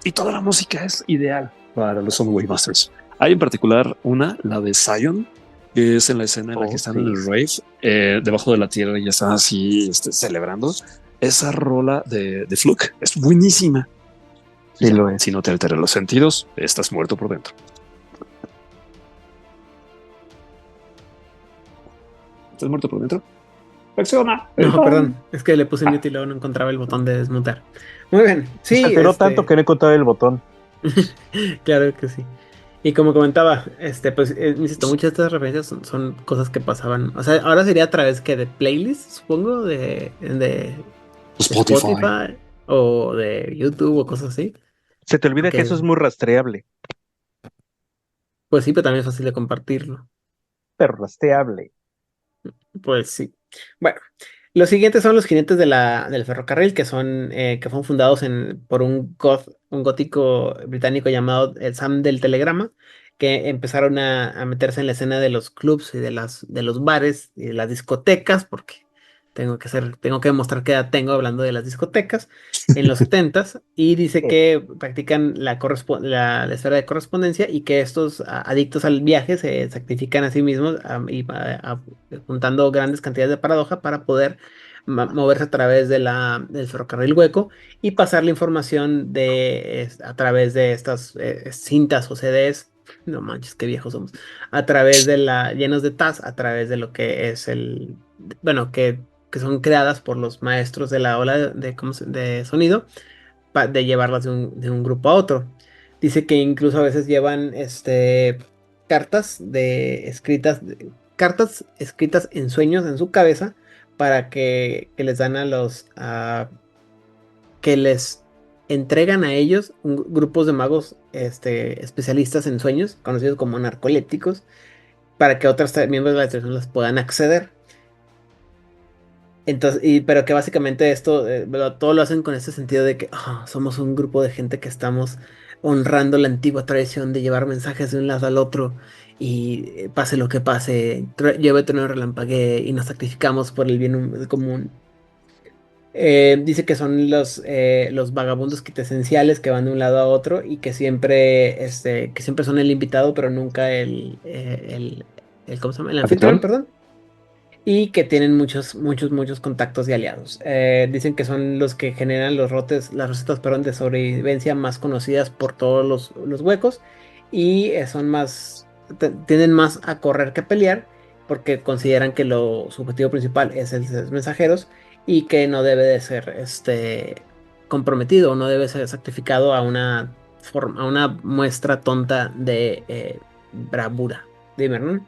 [SPEAKER 2] Y toda la música es ideal para los Soundwave Masters. Hay en particular la de Zion, que es en la escena en la que están en el rave, debajo de la tierra y ya están así celebrando. Esa rola de Fluke es buenísima.
[SPEAKER 3] Sí, lo es.
[SPEAKER 2] Si no te altera los sentidos, estás muerto por dentro. ¿Estás muerto por dentro? ¡Reacciona!
[SPEAKER 1] No, perdón, es que le puse mute y luego no encontraba el botón de desmutar. Muy bien, sí.
[SPEAKER 3] Se alteró tanto que no encontraba el botón.
[SPEAKER 1] Claro que sí. Y como comentaba, pues, insisto, muchas de estas referencias son cosas que pasaban. O sea, ahora sería a través que de playlists, supongo, de Spotify o de YouTube o cosas así.
[SPEAKER 3] Se te olvida
[SPEAKER 1] Ok.
[SPEAKER 3] que eso es muy rastreable.
[SPEAKER 1] Pues sí, pero también es fácil de compartirlo.
[SPEAKER 3] Pero rastreable.
[SPEAKER 1] Pues sí. Bueno, los siguientes son los jinetes del ferrocarril, que fueron fundados por un gótico británico llamado el Sam del Telegrama, que empezaron a meterse en la escena de los clubs y de los bares y de las discotecas, porque tengo que demostrar que edad tengo hablando de las discotecas en los 70s, y dice que practican la esfera de correspondencia y que estos adictos al viaje se sacrifican a sí mismos juntando grandes cantidades de paradoja para poder moverse a través del ferrocarril hueco y pasar la información a través de estas cintas o CDs. No manches, qué viejos somos. A través llenos de TAS, a través de lo que es bueno, que son creadas por los maestros de la ola de sonido, de llevarlas de un grupo a otro. Dice que incluso a veces llevan cartas cartas escritas en sueños en su cabeza para que les dan que les entregan a ellos grupos de magos especialistas en sueños, conocidos como narcolépticos, para que otros miembros de la tradición las puedan acceder. Entonces, pero que básicamente esto, todo lo hacen con ese sentido de que somos un grupo de gente que estamos honrando la antigua tradición de llevar mensajes de un lado al otro y pase lo que pase, llueve, trueno, relampaguee y nos sacrificamos por el bien común. Dice que son los vagabundos quitesenciales que van de un lado a otro y que siempre son el invitado, pero nunca ¿cómo se llama? El anfitrión, perdón. Y que tienen muchos, muchos, muchos contactos y aliados. Dicen que son los que generan las recetas, perdón, de sobrevivencia más conocidas por todos los huecos. Y tienden más a correr que a pelear. Porque consideran que su objetivo principal es el de los mensajeros. Y que no debe de ser comprometido. No debe ser sacrificado a una muestra tonta de bravura. Dime, ¿no?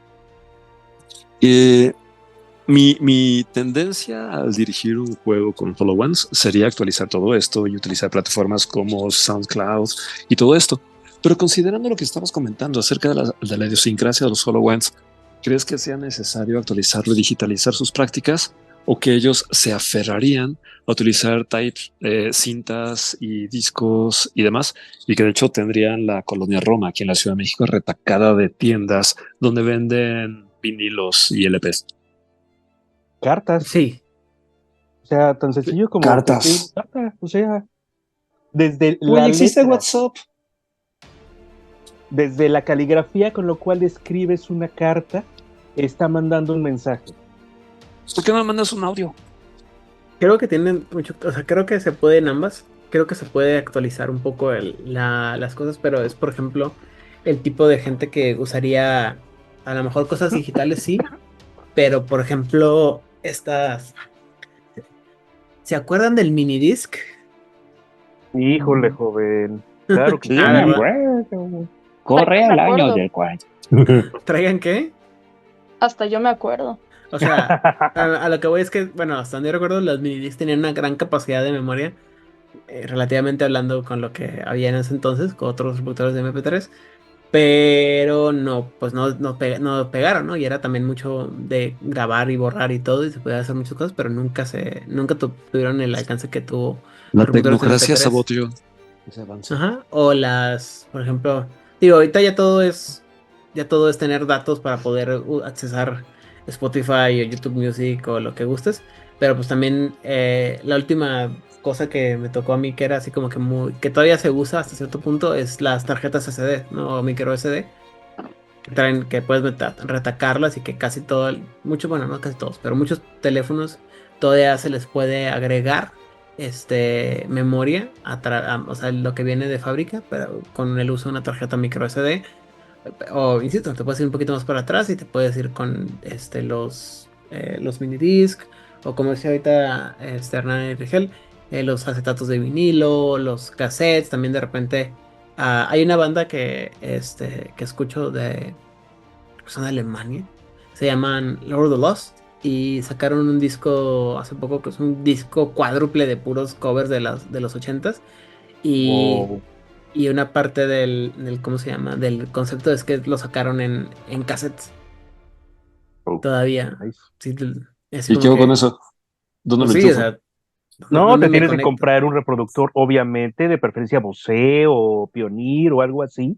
[SPEAKER 2] Mi tendencia al dirigir un juego con HoloLens sería actualizar todo esto y utilizar plataformas como SoundCloud y todo esto. Pero considerando lo que estamos comentando acerca de la idiosincrasia de los HoloLens, ¿crees que sea necesario actualizarlo y digitalizar sus prácticas? ¿O que ellos se aferrarían a utilizar cintas y discos y demás? Y que de hecho tendrían la colonia Roma aquí en la Ciudad de México retacada de tiendas donde venden vinilos y LPs.
[SPEAKER 3] Cartas.
[SPEAKER 1] Sí.
[SPEAKER 3] O sea, tan sencillo como
[SPEAKER 5] cartas.
[SPEAKER 3] O sea, desde
[SPEAKER 2] la existe letra, WhatsApp.
[SPEAKER 3] Desde la caligrafía con lo cual escribes una carta, está mandando un mensaje.
[SPEAKER 2] ¿Por qué no me mandas un audio?
[SPEAKER 1] Creo que tienen mucho, o sea, creo que se puede en ambas. Creo que se puede actualizar un poco las cosas, pero es, por ejemplo, el tipo de gente que usaría a lo mejor cosas digitales, sí, pero por ejemplo, ¿se acuerdan del minidisc?
[SPEAKER 3] Híjole, joven. Claro que
[SPEAKER 5] Sí,
[SPEAKER 3] sí.
[SPEAKER 1] Ah,
[SPEAKER 5] me
[SPEAKER 1] ¿verdad?
[SPEAKER 5] acuerdo. Corre
[SPEAKER 4] me
[SPEAKER 5] al año
[SPEAKER 4] acuerdo.
[SPEAKER 5] del cual.
[SPEAKER 1] ¿Traigan qué?
[SPEAKER 4] Hasta yo me acuerdo.
[SPEAKER 1] O sea, a lo que voy es que, bueno, hasta donde yo recuerdo, los minidiscs tenían una gran capacidad de memoria, relativamente hablando con lo que había en ese entonces, con otros reproductores de MP3. Pero no, pues no pegaron, ¿no? Y era también mucho de grabar y borrar y todo, y se podía hacer muchas cosas, pero nunca tuvieron el alcance que tuvo
[SPEAKER 2] La
[SPEAKER 1] los reproductores de
[SPEAKER 2] tecnocracia
[SPEAKER 1] MP3.
[SPEAKER 2] saboteó ese avance.
[SPEAKER 1] Ajá. O por ejemplo, digo, ahorita ya todo es tener datos para poder accesar Spotify o YouTube Music o lo que gustes. Pero pues también la última cosa que me tocó a mí que era así como que todavía se usa hasta cierto punto es las tarjetas SD, ¿no? O micro SD. Que puedes retacarlas y que casi bueno, no casi todos, pero muchos teléfonos todavía se les puede agregar memoria, o sea, lo que viene de fábrica, pero con el uso de una tarjeta micro SD. O, insisto, te puedes ir un poquito más para atrás y te puedes ir con los mini disc, o como decía ahorita Hernán y Rigel, los acetatos de vinilo, los cassettes, también de repente. Hay una banda que escucho que son de Alemania, se llaman Lord of the Lost, y sacaron un disco hace poco que es un disco cuádruple de puros covers de los ochentas. Y,
[SPEAKER 3] Wow.
[SPEAKER 1] y una parte ¿cómo se llama? Del concepto es que lo sacaron en cassettes
[SPEAKER 3] Oh,
[SPEAKER 1] todavía.
[SPEAKER 3] nice.
[SPEAKER 1] Sí, es
[SPEAKER 2] ¿Y
[SPEAKER 1] como
[SPEAKER 2] qué hago con
[SPEAKER 1] que,
[SPEAKER 2] eso? ¿Dónde
[SPEAKER 1] pues
[SPEAKER 2] lo
[SPEAKER 1] sí, o
[SPEAKER 2] enchufo?
[SPEAKER 1] sea,
[SPEAKER 3] No,
[SPEAKER 1] ¿dónde
[SPEAKER 3] te
[SPEAKER 1] me
[SPEAKER 3] tienes que
[SPEAKER 1] conecto?
[SPEAKER 3] comprar un reproductor, obviamente, de preferencia Bose o Pioneer o algo así,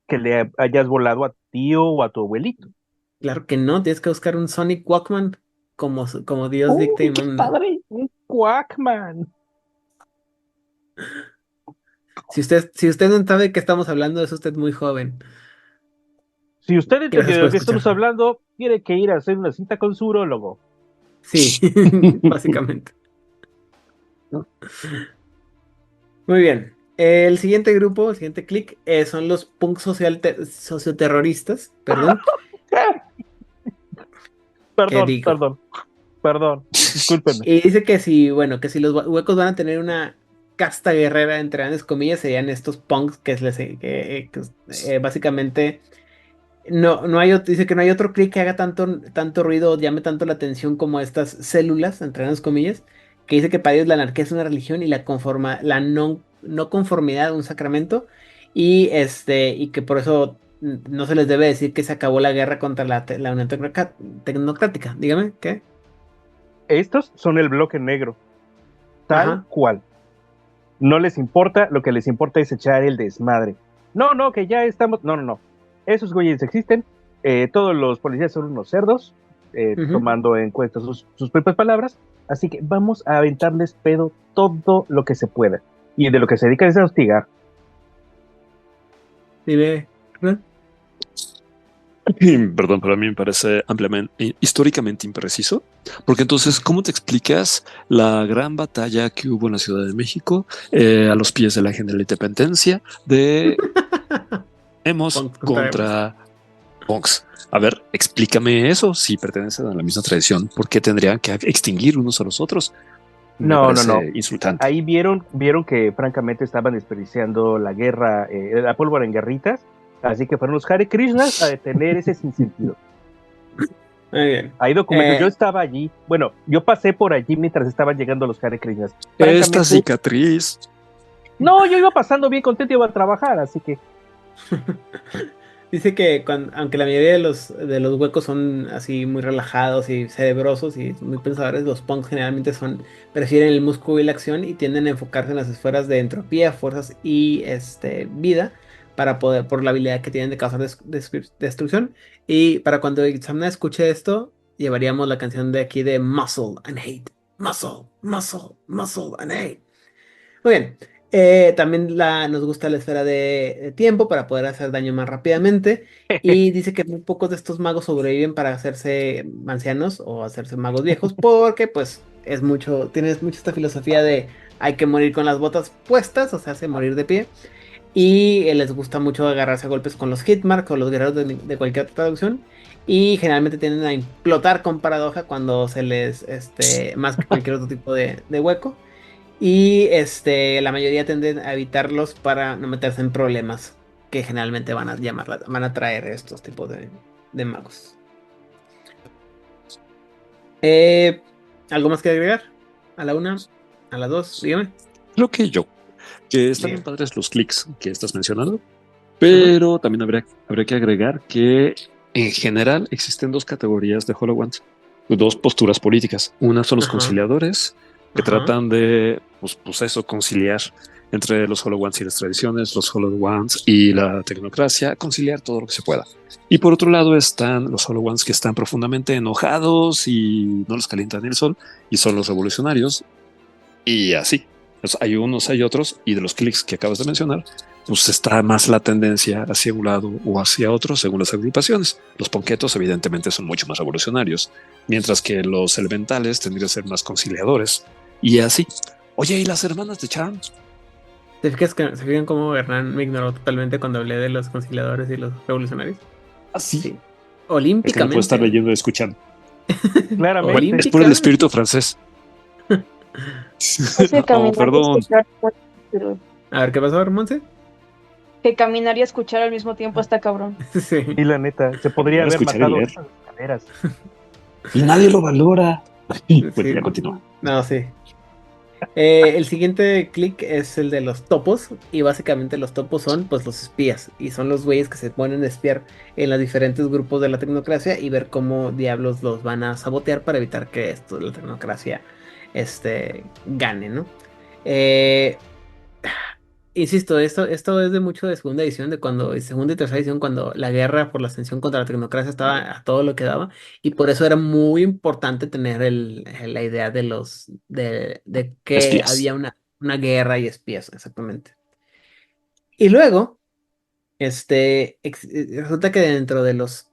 [SPEAKER 3] que le hayas volado a tu tío o a tu abuelito.
[SPEAKER 1] Claro que no, tienes que buscar un Sonic Walkman como Dios dicta y
[SPEAKER 3] ¡Qué
[SPEAKER 1] manda.
[SPEAKER 3] padre! Un Quackman.
[SPEAKER 1] Si usted no sabe de qué estamos hablando, es usted muy joven.
[SPEAKER 3] Si usted
[SPEAKER 1] Gracias
[SPEAKER 3] entendió de
[SPEAKER 1] por
[SPEAKER 3] lo que estamos
[SPEAKER 1] escucharlo.
[SPEAKER 3] hablando, tiene que ir a hacer una cita con su urólogo.
[SPEAKER 1] Sí, básicamente. Muy bien. El siguiente grupo, el siguiente click, son los punk socioterroristas, perdón, que
[SPEAKER 3] Perdón,
[SPEAKER 1] digo.
[SPEAKER 3] perdón, perdón. Discúlpeme.
[SPEAKER 1] Y dice que si los huecos van a tener una casta guerrera, entre grandes comillas, serían estos punks que básicamente no dice que no hay otro click que haga tanto ruido o llame tanto la atención como estas células, entre grandes comillas, que dice que para ellos la anarquía es una religión y la no conformidad un sacramento, y que por eso no se les debe decir que se acabó la guerra contra la Unión Tecnocrática. Dígame, ¿qué?
[SPEAKER 3] Estos son el bloque negro, tal
[SPEAKER 1] Ajá.
[SPEAKER 3] cual. No les importa, lo que les importa es echar el desmadre. No, no, que ya estamos. No, no, no. Esos güeyes existen. Todos los policías son unos cerdos,
[SPEAKER 1] Ujú.
[SPEAKER 3] tomando en cuenta sus propias palabras. Así que vamos a aventarles pedo todo lo que se pueda. Y de lo que se dedican es a hostigar.
[SPEAKER 1] Dime, ¿verdad?
[SPEAKER 2] Perdón, pero a mí me parece ampliamente, históricamente impreciso, porque entonces, ¿cómo te explicas la gran batalla que hubo en la Ciudad de México a los pies de la General Independencia de Hemos
[SPEAKER 1] Punks contra Emos.
[SPEAKER 2] contra Punks? A ver, explícame eso, si pertenecen a la misma tradición, ¿por qué tendrían que extinguir unos a los otros? Me
[SPEAKER 3] No, no, no.
[SPEAKER 2] parece insultante.
[SPEAKER 3] Ahí vieron que francamente estaban desperdiciando la guerra, la pólvora en guerritas. Así que fueron los Hare Krishnas a detener ese sinsentido.
[SPEAKER 1] Muy bien.
[SPEAKER 3] Hay documentos. Yo estaba allí. Bueno, yo pasé por allí mientras estaban llegando los Hare Krishnas.
[SPEAKER 2] Esta
[SPEAKER 3] Francamente,
[SPEAKER 2] cicatriz.
[SPEAKER 3] no, yo iba pasando bien contento y iba a trabajar, así que
[SPEAKER 1] Dice que aunque la mayoría de los huecos son así muy relajados y cerebrosos y muy pensadores, los punks generalmente prefieren el músculo y la acción y tienden a enfocarse en las esferas de entropía, fuerzas y vida por la habilidad que tienen de causar destrucción. Y para cuando Itzamna escuche esto, llevaríamos la canción de aquí de Muscle and Hate. Muscle, muscle, muscle and hate. Muy bien. También nos gusta la esfera de tiempo para poder hacer daño más rápidamente. Y dice que muy pocos de estos magos sobreviven para hacerse ancianos o hacerse magos viejos, porque pues tienes mucho esta filosofía de hay que morir con las botas puestas, o sea, hace morir de pie. Y les gusta mucho agarrarse a golpes con los hitmarks o los guerreros de cualquier otra traducción. Y generalmente tienden a implotar con paradoja cuando se les, más que cualquier otro tipo de hueco. Y la mayoría tienden a evitarlos para no meterse en problemas que generalmente van a traer estos tipos de magos. Eh, ¿Algo más que agregar? ¿A la una? ¿A la dos? Dígame.
[SPEAKER 2] Creo que están bien
[SPEAKER 1] Bien.
[SPEAKER 2] padres los clics que estás mencionando, pero también habría que agregar que en general existen dos categorías de HoloWants, dos posturas políticas. Una son los
[SPEAKER 1] Ajá,
[SPEAKER 2] conciliadores, que
[SPEAKER 1] ajá.
[SPEAKER 2] tratan de, pues eso, conciliar entre los HoloWants y las tradiciones, los HoloWants y la tecnocracia, conciliar todo lo que se pueda. Y por otro lado están los HoloWants que están profundamente enojados y no les calienta ni el sol, y son los revolucionarios, y así. Pues hay unos, hay otros, y de los clics que acabas de mencionar, pues está más la tendencia hacia un lado o hacia otro según las agrupaciones. Los ponquetos evidentemente son mucho más revolucionarios, mientras que los elementales tendrían que ser más conciliadores, y así. Oye, ¿y las hermanas de Charm?
[SPEAKER 1] Se fijan cómo Hernán me ignoró totalmente cuando hablé de los conciliadores y los revolucionarios?
[SPEAKER 2] Así.
[SPEAKER 1] Sí.
[SPEAKER 2] Es que no puedo estar
[SPEAKER 1] Olímpicamente.
[SPEAKER 2] leyendo y escuchando.
[SPEAKER 3] Claramente.
[SPEAKER 2] Es por el espíritu francés.
[SPEAKER 4] Es que
[SPEAKER 2] Oh,
[SPEAKER 4] caminar y
[SPEAKER 2] perdón.
[SPEAKER 4] escuchar,
[SPEAKER 1] A ver, ¿qué pasó, Monse?
[SPEAKER 4] que caminar y escuchar al mismo tiempo está cabrón.
[SPEAKER 1] Sí.
[SPEAKER 3] Y la neta, se podría
[SPEAKER 2] Para
[SPEAKER 3] haber
[SPEAKER 2] escuchar y
[SPEAKER 3] matado
[SPEAKER 2] leer.
[SPEAKER 3] esas escaleras.
[SPEAKER 2] Y nadie lo valora. Bueno,
[SPEAKER 1] Sí.
[SPEAKER 2] ya continúa.
[SPEAKER 1] No, sí. El siguiente clic es el de los topos. Y básicamente los topos son pues los espías. Y son los güeyes que se ponen a espiar en los diferentes grupos de la tecnocracia y ver cómo diablos los van a sabotear para evitar que esto de la tecnocracia gane, ¿no? Eh, Insisto, esto es de mucho de segunda edición, segunda y tercera edición, cuando la guerra por la ascensión contra la tecnocracia estaba a todo lo que daba, y por eso era muy importante tener la idea de que
[SPEAKER 2] Espías.
[SPEAKER 1] había una guerra y espías, exactamente. Y luego, resulta que dentro de los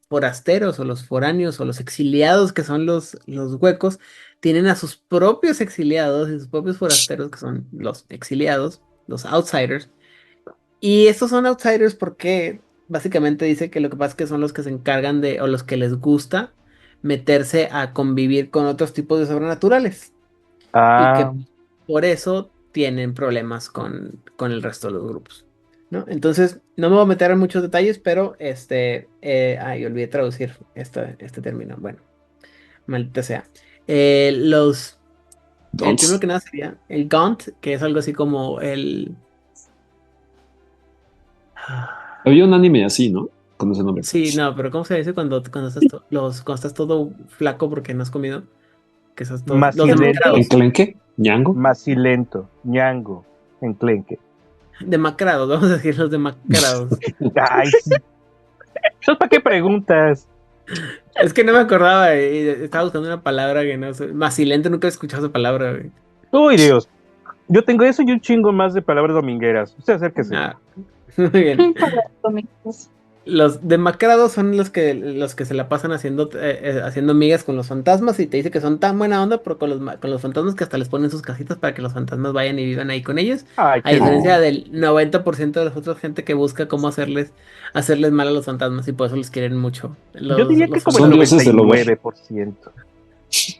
[SPEAKER 1] forasteros o los foráneos o los exiliados que son los huecos, tienen a sus propios exiliados y sus propios forasteros que son los exiliados, los outsiders. Y estos son outsiders porque básicamente dice que lo que pasa es que son los que se encargan o los que les gusta meterse a convivir con otros tipos de sobrenaturales y
[SPEAKER 3] Ah,
[SPEAKER 1] que por eso tienen problemas con el resto de los grupos, ¿no? Entonces, no me voy a meter en muchos detalles, pero olvidé traducir este término. Bueno, maldita sea. El primero
[SPEAKER 2] Dons.
[SPEAKER 1] que nada sería el Gaunt, que es algo así como el...
[SPEAKER 2] Había un anime así, ¿no? Con ese nombre.
[SPEAKER 1] Sí, no, pero ¿cómo se dice cuando estás todo flaco porque no has comido? Que estás todos... Los
[SPEAKER 3] macilento,
[SPEAKER 2] ¿En
[SPEAKER 1] demacrados.
[SPEAKER 2] Clenque? ¿Ñango?
[SPEAKER 3] macilento, ñango, enclenque.
[SPEAKER 1] Demacrados, vamos a decir los demacrados.
[SPEAKER 3] Ay, sí. ¿Entonces para qué preguntas?
[SPEAKER 1] Es que no me acordaba, estaba buscando una palabra que no sé. Macilento, nunca he escuchado esa palabra, güey.
[SPEAKER 3] Uy, Dios. Yo tengo eso y un chingo más de palabras domingueras. Usted acérquese.
[SPEAKER 1] Ah, muy bien. Los demacrados son los que se la pasan haciendo migas con los fantasmas y te dice que son tan buena onda pero con los fantasmas que hasta les ponen sus casitas para que los fantasmas vayan y vivan ahí con ellos.
[SPEAKER 3] Ay,
[SPEAKER 1] A
[SPEAKER 3] qué
[SPEAKER 1] diferencia
[SPEAKER 3] lindo.
[SPEAKER 1] del 90% de la otra gente que busca cómo hacerles mal a los fantasmas y por eso los quieren mucho.
[SPEAKER 3] Yo diría que
[SPEAKER 1] Los
[SPEAKER 3] como el
[SPEAKER 2] Son
[SPEAKER 1] fantasmas.
[SPEAKER 2] dioses del hogar.
[SPEAKER 3] 99%.
[SPEAKER 1] Sí.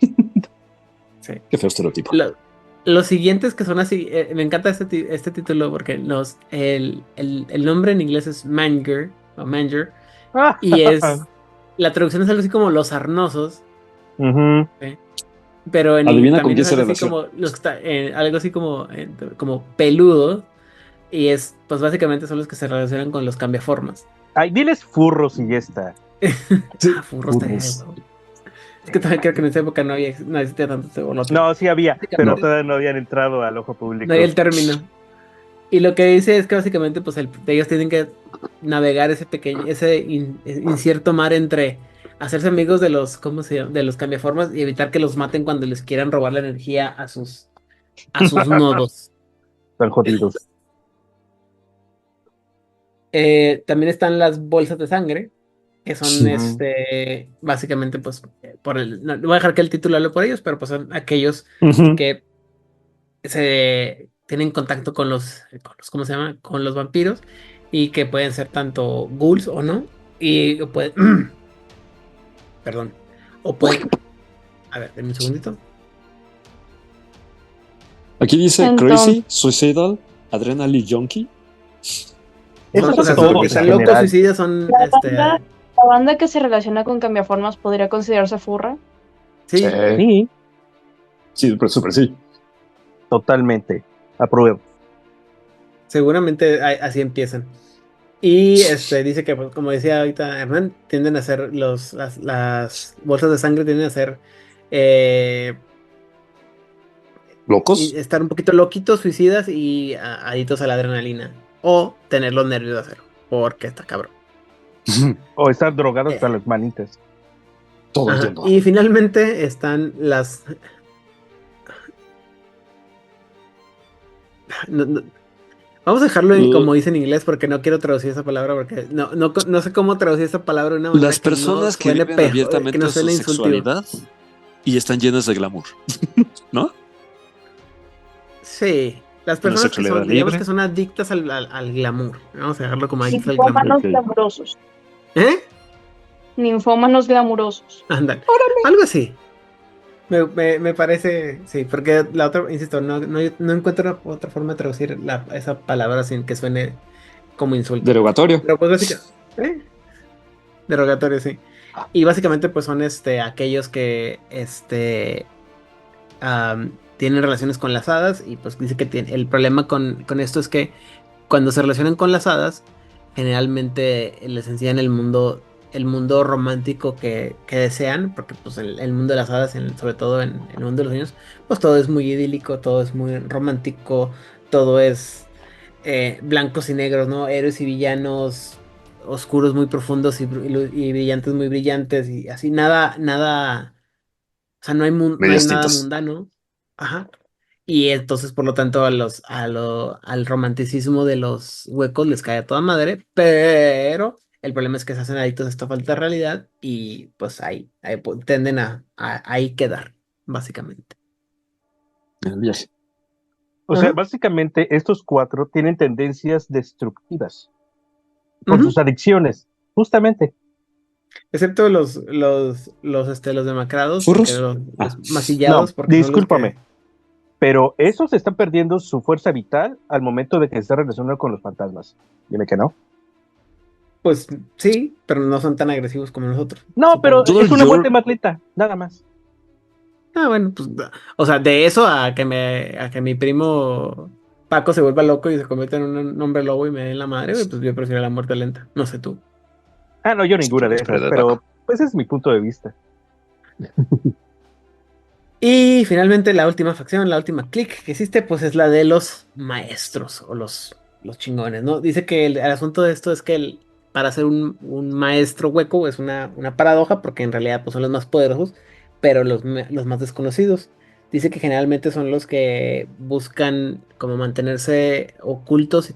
[SPEAKER 2] Qué feo estereotipo.
[SPEAKER 1] Los siguientes que son así, me encanta este título porque el nombre en inglés es Manger o Manger y la traducción es algo así como los sarnosos,
[SPEAKER 3] Ujú.
[SPEAKER 1] ¿sí? Pero
[SPEAKER 2] Adivina con
[SPEAKER 1] también
[SPEAKER 2] quién
[SPEAKER 1] es
[SPEAKER 2] se
[SPEAKER 1] algo así
[SPEAKER 2] relaciona.
[SPEAKER 1] como algo así como peludos y pues básicamente son los que se relacionan con los cambiaformas.
[SPEAKER 3] Ay, diles furros y ya está.
[SPEAKER 1] Furros estaría de
[SPEAKER 2] Furros.
[SPEAKER 1] huevo. Es que también creo que en esa época no existía tanto este bolote.
[SPEAKER 3] No, sí había, pero
[SPEAKER 2] No.
[SPEAKER 3] todavía no habían entrado al ojo
[SPEAKER 1] No
[SPEAKER 3] público.
[SPEAKER 1] hay el término. Y lo que dice es que básicamente pues ellos tienen que navegar ese incierto mar entre hacerse amigos de los, ¿cómo se llama? De los cambiaformas y evitar que los maten cuando les quieran robar la energía a sus nodos.
[SPEAKER 3] Están jodidos.
[SPEAKER 1] También están las bolsas de sangre, que son
[SPEAKER 3] Ujú.
[SPEAKER 1] básicamente, pues, no, voy a dejar que el título hable por ellos, pero pues son aquellos
[SPEAKER 2] Ujú.
[SPEAKER 1] que se tienen contacto con los, ¿cómo se llama? Con los vampiros y que pueden ser tanto ghouls o no, y pueden, perdón, o pueden, a ver, denme un segundito.
[SPEAKER 2] Aquí dice
[SPEAKER 4] Entonces,
[SPEAKER 2] Crazy, Suicidal, Adrenaline Junkie.
[SPEAKER 3] Esos
[SPEAKER 1] O
[SPEAKER 3] son
[SPEAKER 1] sea,
[SPEAKER 2] Ese
[SPEAKER 1] son los
[SPEAKER 2] tipo
[SPEAKER 1] que
[SPEAKER 3] todos en
[SPEAKER 2] de-
[SPEAKER 1] están locos,
[SPEAKER 3] general.
[SPEAKER 1] suicidas son,
[SPEAKER 4] banda, la banda que se relaciona con cambiaformas podría considerarse furra.
[SPEAKER 1] sí,
[SPEAKER 3] Sí,
[SPEAKER 2] Sí, pero súper sí.
[SPEAKER 3] totalmente. Apruebo.
[SPEAKER 1] seguramente así empiezan. Y dice que, pues, como decía ahorita Hernán, tienden a ser las bolsas de sangre tienden a ser eh, y
[SPEAKER 2] ¿Locos?
[SPEAKER 1] estar un poquito loquitos, suicidas y adictos a la adrenalina. O tener los nervios de acero. Porque está cabrón.
[SPEAKER 3] O estar drogados
[SPEAKER 1] Eh,
[SPEAKER 3] para las manitas.
[SPEAKER 2] Todo el
[SPEAKER 1] ajá.
[SPEAKER 2] tiempo.
[SPEAKER 1] Y finalmente están las. no, vamos a dejarlo
[SPEAKER 2] L-
[SPEAKER 1] como dice en inglés porque no quiero traducir esa palabra porque no sé cómo traducir esa palabra de una manera
[SPEAKER 2] Las
[SPEAKER 1] que no
[SPEAKER 2] personas que
[SPEAKER 1] suene
[SPEAKER 2] viven
[SPEAKER 1] que no
[SPEAKER 2] abiertamente su
[SPEAKER 1] suene insultivo.
[SPEAKER 2] sexualidad y están llenas de glamour, ¿no?
[SPEAKER 1] Sí, las
[SPEAKER 2] Una
[SPEAKER 1] personas que
[SPEAKER 2] sexualidad
[SPEAKER 1] son, digamos
[SPEAKER 2] libre.
[SPEAKER 1] que son adictas al glamour. Vamos a dejarlo como adictas al glamour.
[SPEAKER 4] Ninfómanos
[SPEAKER 2] Ok.
[SPEAKER 4] glamurosos.
[SPEAKER 1] ¿Eh?
[SPEAKER 4] Ninfómanos glamurosos.
[SPEAKER 1] Ándale. Algo así. Me parece, sí, porque la otra, insisto, no encuentro otra forma de traducir esa palabra sin que suene como insulto.
[SPEAKER 2] Derogatorio.
[SPEAKER 1] Pero pues básicamente, derogatorio, sí. Y básicamente pues son aquellos que tienen relaciones con las hadas y pues dice que el problema con esto es que cuando se relacionan con las hadas, generalmente les enseñan el mundo romántico que desean, porque pues el mundo de las hadas, sobre todo en el mundo de los niños, pues todo es muy idílico, todo es muy romántico, todo es blancos y negros, ¿no? Héroes y villanos oscuros muy profundos y brillantes muy brillantes y así, nada. O sea, no hay
[SPEAKER 2] Medias
[SPEAKER 1] nada
[SPEAKER 2] tintas.
[SPEAKER 1] mundano. Ajá. Y entonces, por lo tanto, al romanticismo de los huecos les cae a toda madre, pero el problema es que se hacen adictos a esta falta de realidad y pues ahí tienden a ahí quedar, básicamente.
[SPEAKER 2] En el viaje.
[SPEAKER 3] O sea,
[SPEAKER 1] Ajá.
[SPEAKER 3] básicamente estos cuatro tienen tendencias destructivas por sus
[SPEAKER 1] Ujú.
[SPEAKER 3] adicciones, justamente.
[SPEAKER 1] Excepto los demacrados, porque
[SPEAKER 2] ¿Furros?
[SPEAKER 1] los
[SPEAKER 2] Ah.
[SPEAKER 1] masillados,
[SPEAKER 3] No,
[SPEAKER 1] porque son los que.
[SPEAKER 3] discúlpame, pero esos están perdiendo su fuerza vital al momento de que se está relacionando con los fantasmas. Dime que no.
[SPEAKER 1] Pues sí, pero no son tan agresivos como nosotros,
[SPEAKER 3] No, pero
[SPEAKER 1] supongo.
[SPEAKER 2] Todo
[SPEAKER 3] es
[SPEAKER 2] el
[SPEAKER 3] una
[SPEAKER 2] York.
[SPEAKER 3] muerte más lenta, nada más.
[SPEAKER 1] Bueno, pues, o sea, de eso a que mi primo Paco se vuelva loco y se convierta en un hombre lobo y me dé en la madre, güey, pues yo prefiero la muerte lenta. No sé tú.
[SPEAKER 3] Ah, no, yo ninguna
[SPEAKER 2] Por
[SPEAKER 3] de esas,
[SPEAKER 2] experiencia de
[SPEAKER 3] pero
[SPEAKER 2] Paco.
[SPEAKER 3] pues ese es mi punto de vista.
[SPEAKER 1] Y finalmente la última facción, la última clique que existe, pues es la de los maestros o los chingones, ¿no? Dice que el asunto de esto es que para ser un maestro hueco es una paradoja porque en realidad pues, son los más poderosos, pero los más desconocidos. Dice que generalmente son los que buscan como mantenerse ocultos y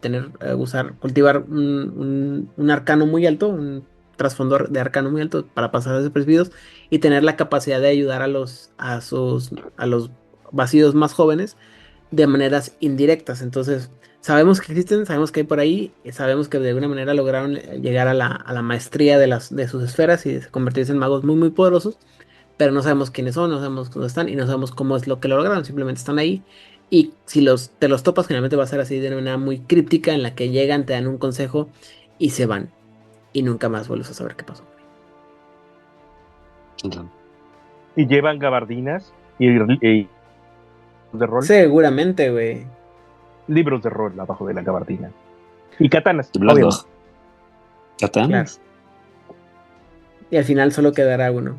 [SPEAKER 1] cultivar un arcano muy alto, un trasfondo de arcano muy alto para pasar desapercibidos y tener la capacidad de ayudar a los vacíos más jóvenes de maneras indirectas. Entonces, sabemos que existen, sabemos que hay por ahí, sabemos que de alguna manera lograron llegar a la maestría de sus esferas y convertirse en magos muy, muy poderosos, pero no sabemos quiénes son, no sabemos dónde están y no sabemos cómo es lo que lograron, simplemente están ahí. Y si te los topas, generalmente va a ser así de una manera muy críptica en la que llegan, te dan un consejo y se van. Y nunca más vuelves a saber qué pasó.
[SPEAKER 3] Y llevan gabardinas y de rol,
[SPEAKER 1] Seguramente, güey.
[SPEAKER 3] libros de rol abajo de la gabardina. Y katanas,
[SPEAKER 2] De Blandog.
[SPEAKER 3] obviamente.
[SPEAKER 1] Claro.
[SPEAKER 2] Katanas.
[SPEAKER 1] Y al final solo quedará uno.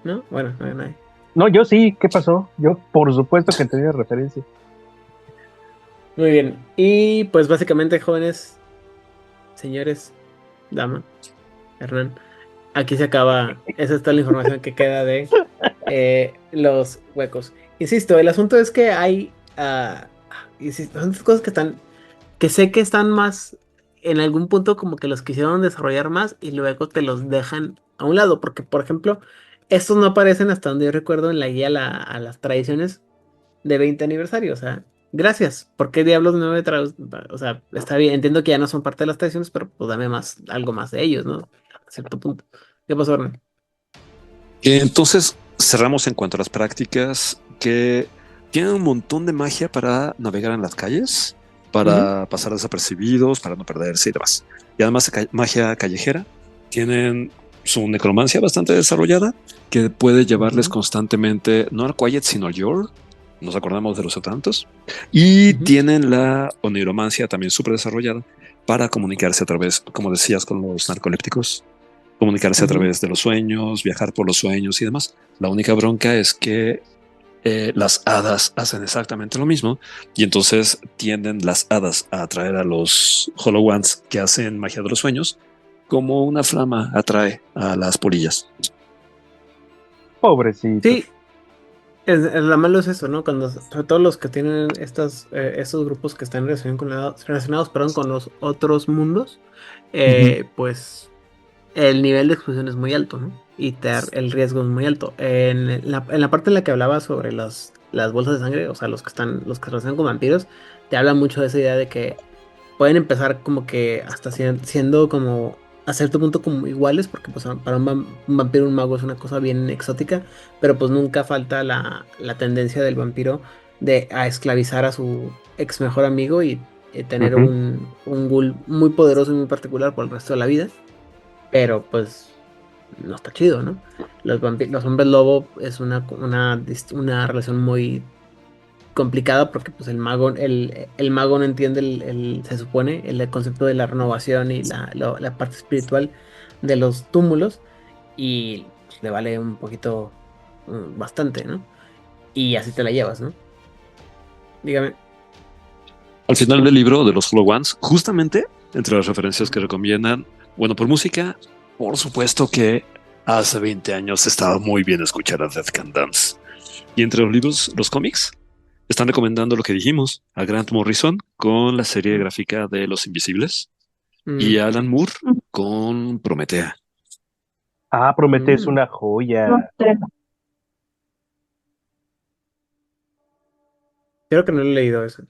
[SPEAKER 1] ¿No? Bueno, no hay.
[SPEAKER 3] No, yo sí, ¿qué pasó? Yo por supuesto que tenía referencia.
[SPEAKER 1] Muy bien. Y pues básicamente, jóvenes, señores, dama, Hernán, aquí se acaba. Esa es toda la información que queda de los huecos. Insisto, el asunto es que hay, insisto, son cosas que sé que están más, en algún punto como que los quisieron desarrollar más y luego te los dejan a un lado, porque por ejemplo, estos no aparecen hasta donde yo recuerdo en la guía a las tradiciones de 20 aniversario, o sea, gracias, ¿por qué diablos no me traes? O sea, está bien, entiendo que ya no son parte de las tradiciones, pero pues dame más, algo más de ellos, ¿no? A cierto punto. ¿Qué pasó, Hernán?
[SPEAKER 2] Entonces cerramos en cuanto a las prácticas que tienen un montón de magia para navegar en las calles,
[SPEAKER 1] Ujú,
[SPEAKER 2] para pasar desapercibidos, para no perderse y demás. Y además magia callejera. Tienen su necromancia bastante desarrollada que puede llevarles
[SPEAKER 1] ujú,
[SPEAKER 2] constantemente, no al quiet, sino al yore. Nos acordamos de los tantos. Y
[SPEAKER 1] ujú,
[SPEAKER 2] tienen la oniromancia también súper desarrollada para comunicarse a través, como decías, con los narcolépticos, comunicarse a
[SPEAKER 1] ujú.
[SPEAKER 2] través de los sueños, viajar por los sueños y demás. La única bronca es que las hadas hacen exactamente lo mismo y entonces tienden las hadas a atraer a los Hollow Ones que hacen magia de los sueños como una flama atrae a las polillas.
[SPEAKER 3] Pobrecitos.
[SPEAKER 1] Sí, la malo es eso, ¿no? Cuando, sobre todo los que tienen estos grupos que están relacionados, perdón, con los otros mundos,
[SPEAKER 3] Ujú.
[SPEAKER 1] pues el nivel de exposición es muy alto, ¿no? Y el riesgo es muy alto. En la parte en la que hablaba sobre las bolsas de sangre, o sea, los que se relacionan con vampiros, te habla mucho de esa idea de que pueden empezar como que hasta siendo como a cierto punto como iguales, porque pues para un vampiro, un mago es una cosa bien exótica, pero pues nunca falta la tendencia del vampiro a esclavizar a su ex mejor amigo y tener
[SPEAKER 3] Ujú.
[SPEAKER 1] un ghoul muy poderoso y muy particular por el resto de la vida, pero pues no está chido, ¿no? Los hombres lobo es una relación muy complicada porque pues el mago no entiende se supone, el concepto de la renovación y la parte espiritual de los túmulos y pues, le vale un poquito, bastante, ¿no? Y así te la llevas, ¿no? Dígame.
[SPEAKER 2] Al final del libro de los Hollow Ones, justamente entre las referencias que recomiendan, bueno, por música, por supuesto que hace 20 años estaba muy bien escuchar a Death Can Dance. Y entre los libros, los cómics, están recomendando lo que dijimos, a Grant Morrison con la serie gráfica de Los Invisibles y
[SPEAKER 1] Mm,
[SPEAKER 2] a Alan Moore con Prometea.
[SPEAKER 3] Ah, Prometea es
[SPEAKER 1] mm.
[SPEAKER 3] una joya.
[SPEAKER 1] Creo que no lo he leído eso.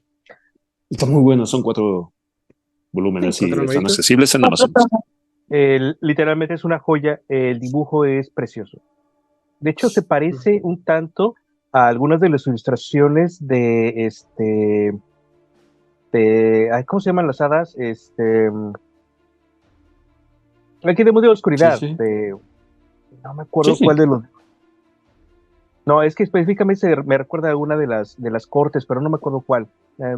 [SPEAKER 2] Está muy bueno, son 4
[SPEAKER 1] Sí,
[SPEAKER 2] volúmenes y
[SPEAKER 1] 4 numeritos.
[SPEAKER 2] están accesibles en Amazon.
[SPEAKER 3] Literalmente es una joya. El dibujo es precioso. De hecho, se
[SPEAKER 1] Ujú.
[SPEAKER 3] parece un tanto a algunas de las ilustraciones ay, ¿cómo se llaman las hadas? Aquí de Mundo de la
[SPEAKER 2] Sí,
[SPEAKER 3] Oscuridad.
[SPEAKER 2] sí.
[SPEAKER 3] No me acuerdo
[SPEAKER 2] Sí.
[SPEAKER 3] cuál de los. No, es que específicamente me recuerda a una de las cortes, pero no me acuerdo cuál. Eh,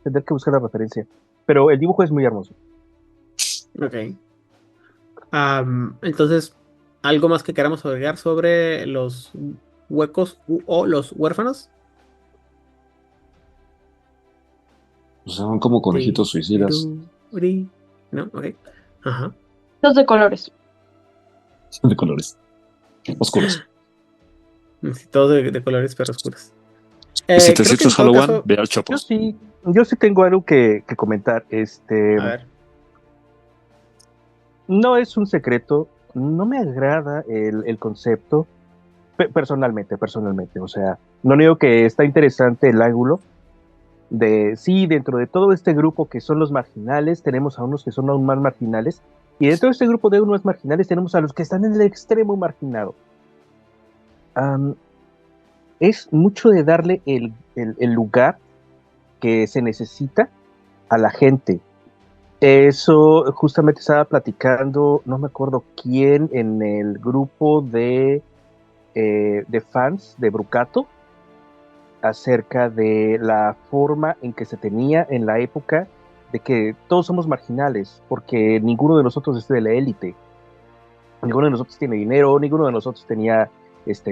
[SPEAKER 3] Tendré que buscar la referencia. Pero el dibujo es muy hermoso.
[SPEAKER 1] Ok. Entonces, ¿algo más que queramos agregar sobre los huecos o los huérfanos?
[SPEAKER 2] Son como conejitos suicidas
[SPEAKER 1] Uri. ¿No? Ok. Ajá.
[SPEAKER 4] Los de colores.
[SPEAKER 2] de colores oscuros.
[SPEAKER 1] Sí, todos de colores pero oscuros.
[SPEAKER 2] Y si te
[SPEAKER 1] Creo que
[SPEAKER 2] sientes
[SPEAKER 1] en todo
[SPEAKER 2] Halloween,
[SPEAKER 1] caso,
[SPEAKER 2] ve al
[SPEAKER 3] Yo
[SPEAKER 2] Chopos.
[SPEAKER 3] sí, yo sí tengo algo que comentar.
[SPEAKER 1] a ver.
[SPEAKER 3] No es un secreto, no me agrada el concepto, personalmente. O sea, no digo que está interesante el ángulo de, sí, dentro de todo este grupo que son los marginales, tenemos a unos que son aún más marginales, y dentro de este grupo de unos marginales tenemos a los que están en el extremo marginado. Am, es mucho de darle el lugar que se necesita a la gente. Eso justamente estaba platicando, no me acuerdo quién, en el grupo de fans de Brucato, acerca de la forma en que se tenía en la época de que todos somos marginales, porque ninguno de nosotros es de la élite, ninguno de nosotros tiene dinero, ninguno de nosotros tenía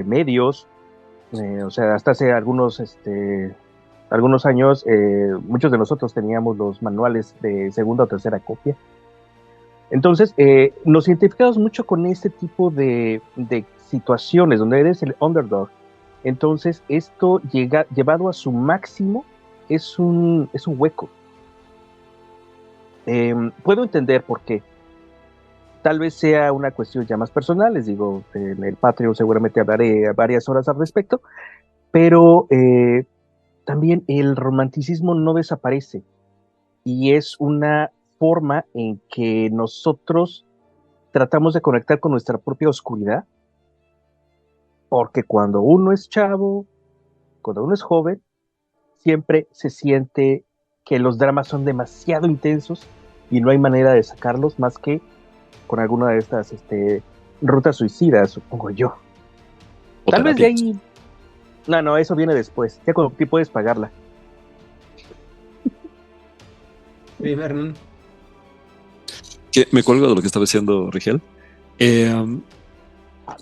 [SPEAKER 3] medios, o sea, hasta hace algunos años, muchos de nosotros teníamos los manuales de segunda o tercera copia. Entonces, nos identificamos mucho con este tipo de situaciones donde eres el underdog. Entonces, esto llevado a su máximo es un hueco. Puedo entender por qué. Tal vez sea una cuestión ya más personal, les digo, en el Patreon seguramente hablaré varias horas al respecto, pero también el romanticismo no desaparece y es una forma en que nosotros tratamos de conectar con nuestra propia oscuridad, porque cuando uno es chavo, cuando uno es joven, siempre se siente que los dramas son demasiado intensos y no hay manera de sacarlos más que con alguna de estas rutas suicidas, supongo yo.
[SPEAKER 2] O
[SPEAKER 3] Tal vez de
[SPEAKER 2] terapia.
[SPEAKER 3] ahí... No, eso viene después, ya cuando tú puedes pagarla.
[SPEAKER 1] Dime, Hernán.
[SPEAKER 2] Que me cuelgo de lo que estaba diciendo Rigel.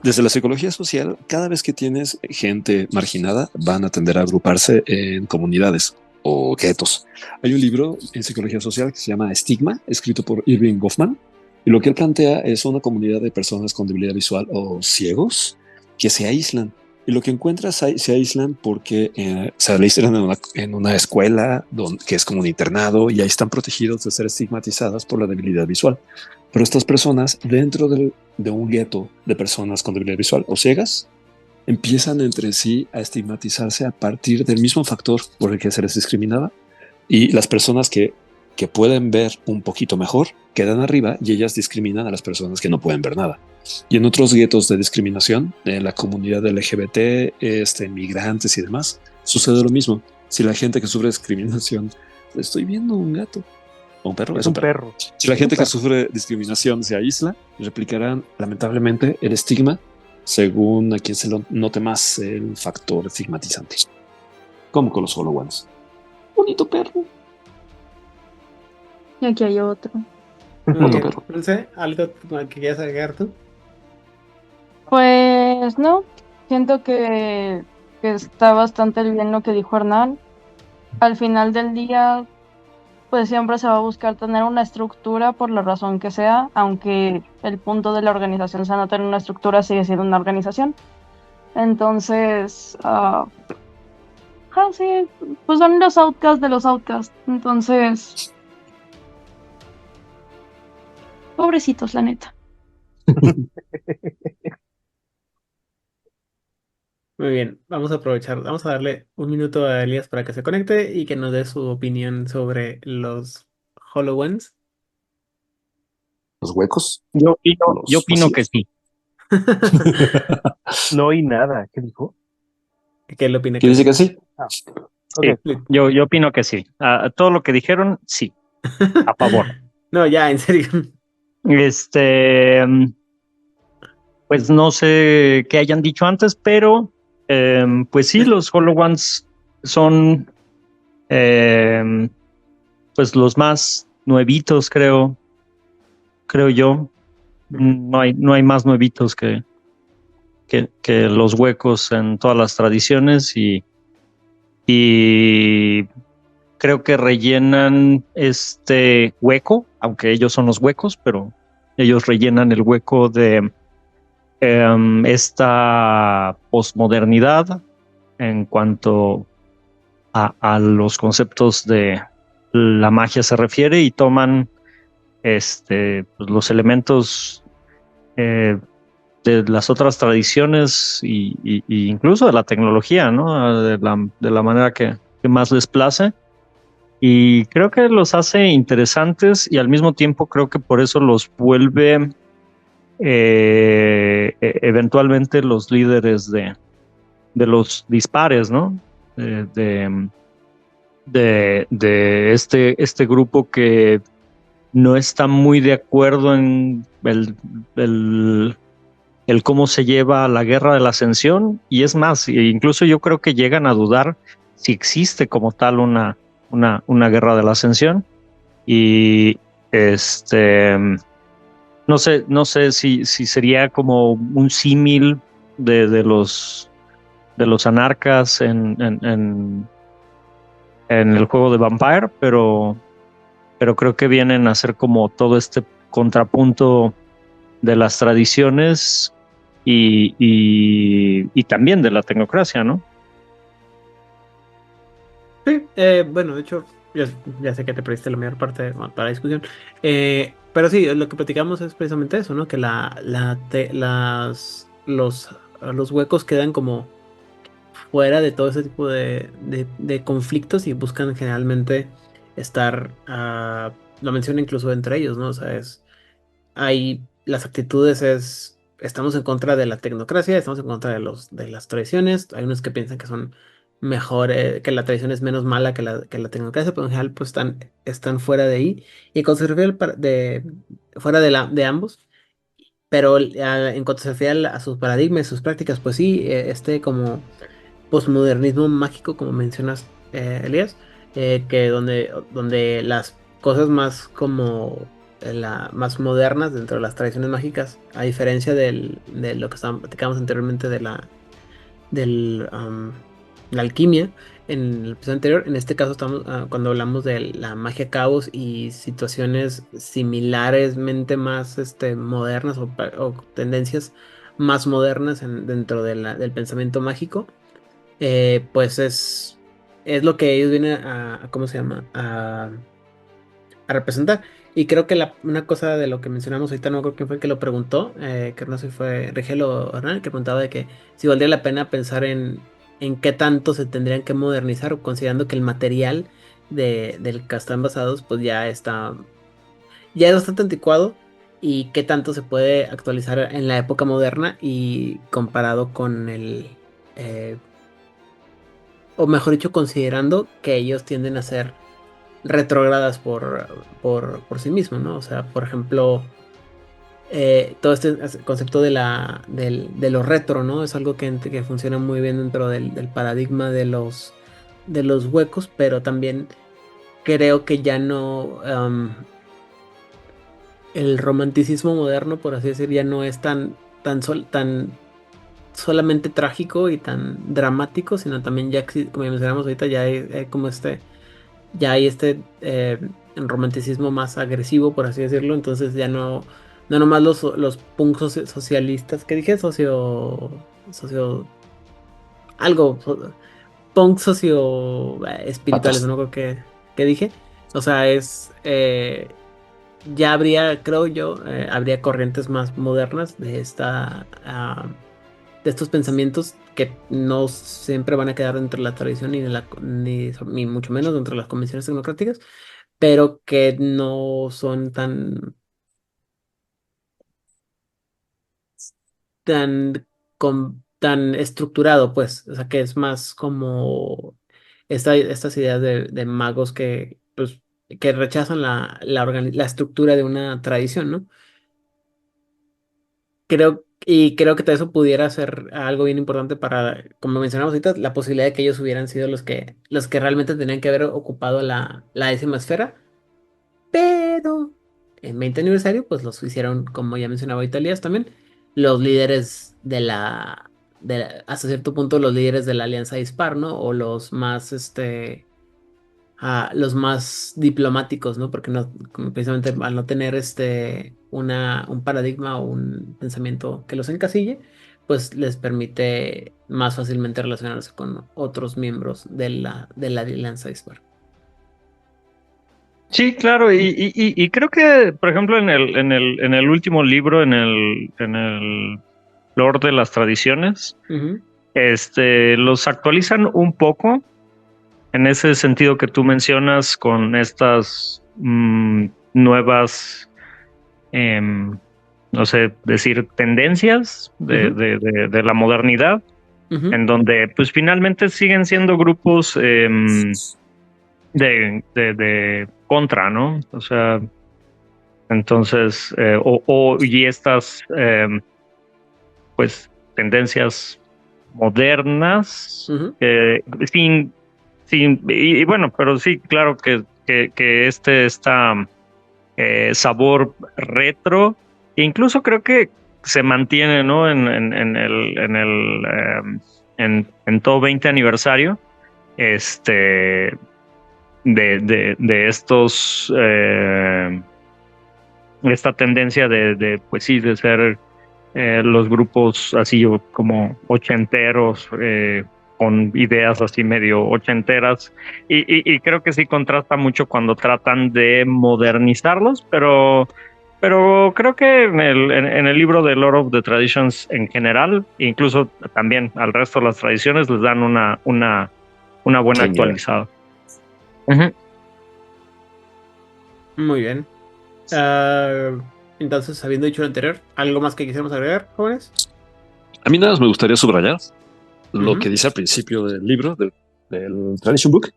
[SPEAKER 2] Desde la psicología social, cada vez que tienes gente marginada, van a tender a agruparse en comunidades o guetos. Hay un libro en psicología social que se llama Estigma, escrito por Irving Goffman, y lo que él plantea es una comunidad de personas con debilidad visual o ciegos que se aíslan. Y lo que encuentras se aíslan porque se aíslan en una escuela que es como un internado y ahí están protegidos de ser estigmatizadas por la debilidad visual. Pero estas personas, dentro de un gueto de personas con debilidad visual o ciegas, empiezan entre sí a estigmatizarse a partir del mismo factor por el que se les discriminaba. Y las personas que pueden ver un poquito mejor quedan arriba y ellas discriminan a las personas que no pueden ver nada. Y en otros guetos de discriminación, en la comunidad LGBT, migrantes y demás, sucede lo mismo. Si la gente que sufre discriminación, estoy viendo un gato o un perro,
[SPEAKER 3] Es un perro.
[SPEAKER 2] si la gente que sufre discriminación se aísla, replicarán lamentablemente el estigma según a quien se lo note más el factor estigmatizante. Como con los HoloOnes. Bonito perro.
[SPEAKER 4] Y aquí hay otro.
[SPEAKER 1] Muy
[SPEAKER 2] Otro
[SPEAKER 1] bien.
[SPEAKER 2] perro.
[SPEAKER 1] Dulce, ¿algo que quieras agregar tú?
[SPEAKER 4] Pues no, siento que está bastante bien lo que dijo Hernán. Al final del día, pues siempre se va a buscar tener una estructura por la razón que sea, aunque el punto de la organización sea no tener una estructura, sigue siendo una organización. Entonces, sí, pues son los outcasts de los outcasts. Entonces, pobrecitos, la neta.
[SPEAKER 1] Muy bien, vamos a aprovechar, vamos a darle un minuto a Elías para que se conecte y que nos dé su opinión sobre los HoloOnes.
[SPEAKER 2] Los huecos.
[SPEAKER 5] Yo
[SPEAKER 2] Los
[SPEAKER 5] opino
[SPEAKER 2] vacíos.
[SPEAKER 5] que sí.
[SPEAKER 3] No oí nada. ¿Qué dijo?
[SPEAKER 1] ¿Qué le opina
[SPEAKER 2] ¿Qué dice que sí?
[SPEAKER 3] Ok.
[SPEAKER 5] Sí, yo opino que sí. Todo lo que dijeron, sí, a favor.
[SPEAKER 1] No, ya, en serio.
[SPEAKER 5] Pues no sé qué hayan dicho antes, pero pues sí, los HoloOnes son pues los más nuevitos, creo yo. No hay más nuevitos que los huecos en todas las tradiciones y creo que rellenan este hueco, aunque ellos son los huecos, pero ellos rellenan el hueco de esta posmodernidad en cuanto a los conceptos de la magia se refiere y toman pues, los elementos de las otras tradiciones y incluso de la tecnología, ¿no? De la manera que más les place. Y creo que los hace interesantes y al mismo tiempo creo que por eso los vuelve eventualmente los líderes de los dispares, ¿no? De este grupo que no está muy de acuerdo en el cómo se lleva la guerra de la ascensión, y es más, incluso yo creo que llegan a dudar si existe como tal una guerra de la ascensión, y no sé si sería como un símil de los anarcas en el juego de Vampire, pero creo que vienen a ser como todo este contrapunto de las tradiciones y también de la tecnocracia, ¿no?
[SPEAKER 1] Sí, bueno, de hecho, ya sé que te perdiste la mayor parte para la discusión. Pero sí, lo que platicamos es precisamente eso, ¿no? Que los huecos quedan como fuera de todo ese tipo de conflictos y buscan generalmente estar, lo menciona incluso entre ellos, ¿no? O sea, hay las actitudes estamos en contra de la tecnocracia, estamos en contra de las tradiciones, hay unos que piensan que son mejor, que la tradición es menos mala que la tecnocracia, pero en general pues están fuera de ahí, y cuando se refiere fuera de ambos. Pero en cuanto se refiere a sus paradigmas, sus prácticas, pues sí, como posmodernismo mágico, como mencionas, Elías, que donde las cosas más como más modernas dentro de las tradiciones mágicas, a diferencia de lo que platicamos anteriormente la alquimia en el episodio anterior. En este caso estamos cuando hablamos de la magia caos y situaciones similaresmente más modernas o tendencias más modernas dentro del pensamiento mágico, pues es lo que ellos vienen ¿cómo se llama? A representar. Y creo que una cosa de lo que mencionamos ahorita, no creo quién fue el que lo preguntó, que no sé si fue Rigel o Hernán, que preguntaba de que si valdría la pena pensar en qué tanto se tendrían que modernizar, considerando que el material del que están basados, pues ya es bastante anticuado, y qué tanto se puede actualizar en la época moderna y comparado con eh, o mejor dicho, considerando que ellos tienden a ser retrógradas por sí mismos, ¿no? O sea, por ejemplo, todo este concepto de lo retro, ¿no? Es algo que funciona muy bien dentro del paradigma de los huecos, pero también creo que ya no, el romanticismo moderno, por así decir, ya no es tan solamente trágico y tan dramático, sino también ya, como ya mencionamos ahorita, hay como ya hay romanticismo más agresivo, por así decirlo. Entonces ya no nomás los punks socialistas que dije, socio, algo, punk socio espirituales,
[SPEAKER 3] Patos.
[SPEAKER 1] no creo que dije. O sea, ya habría, creo yo, habría corrientes más modernas de estos pensamientos que no siempre van a quedar dentro de la tradición ni mucho menos dentro de las convenciones tecnocráticas, pero que no son tan, tan estructurado, pues. O sea, que es más como estas ideas de magos pues, que rechazan la estructura de una tradición, ¿no? Creo que todo eso pudiera ser algo bien importante para, como mencionamos ahorita, la posibilidad de que ellos hubieran sido los que realmente tenían que haber ocupado la décima esfera. Pero en 20 aniversario, pues los hicieron, como ya mencionaba Italias también, los líderes hasta cierto punto, los líderes de la Alianza Dispar, ¿no? O los más diplomáticos, ¿no? Porque no, como precisamente al no tener un paradigma o un pensamiento que los encasille, pues les permite más fácilmente relacionarse con otros miembros de la Alianza Dispar.
[SPEAKER 5] Sí, claro, y creo que, por ejemplo, en el último libro, en el Lore de las Tradiciones,
[SPEAKER 1] Ujú,
[SPEAKER 5] los actualizan un poco en ese sentido que tú mencionas con estas nuevas, em, no sé, decir, tendencias
[SPEAKER 1] ujú,
[SPEAKER 5] de la modernidad,
[SPEAKER 1] ujú.
[SPEAKER 5] en donde pues finalmente siguen siendo grupos de contra, ¿no? O sea, entonces, y estas, pues, tendencias modernas,
[SPEAKER 1] Ujú.
[SPEAKER 5] sin, y bueno, pero sí, claro que está sabor retro, e incluso creo que se mantiene, ¿no? En todo 20 aniversario, este, de estos esta tendencia pues sí, de ser los grupos así como ochenteros, con ideas así medio ochenteras, y creo que sí contrasta mucho cuando tratan de modernizarlos, pero creo que en el libro de Lord of the Traditions en general, incluso también al resto de las tradiciones, les dan una buena actualizada. Uh-huh.
[SPEAKER 1] Muy bien. Entonces, habiendo dicho lo anterior, ¿algo más que quisiéramos agregar, jóvenes?
[SPEAKER 2] A mí nada más me gustaría subrayar lo
[SPEAKER 1] Ujú.
[SPEAKER 2] que dice al principio del libro, del Tradition Book.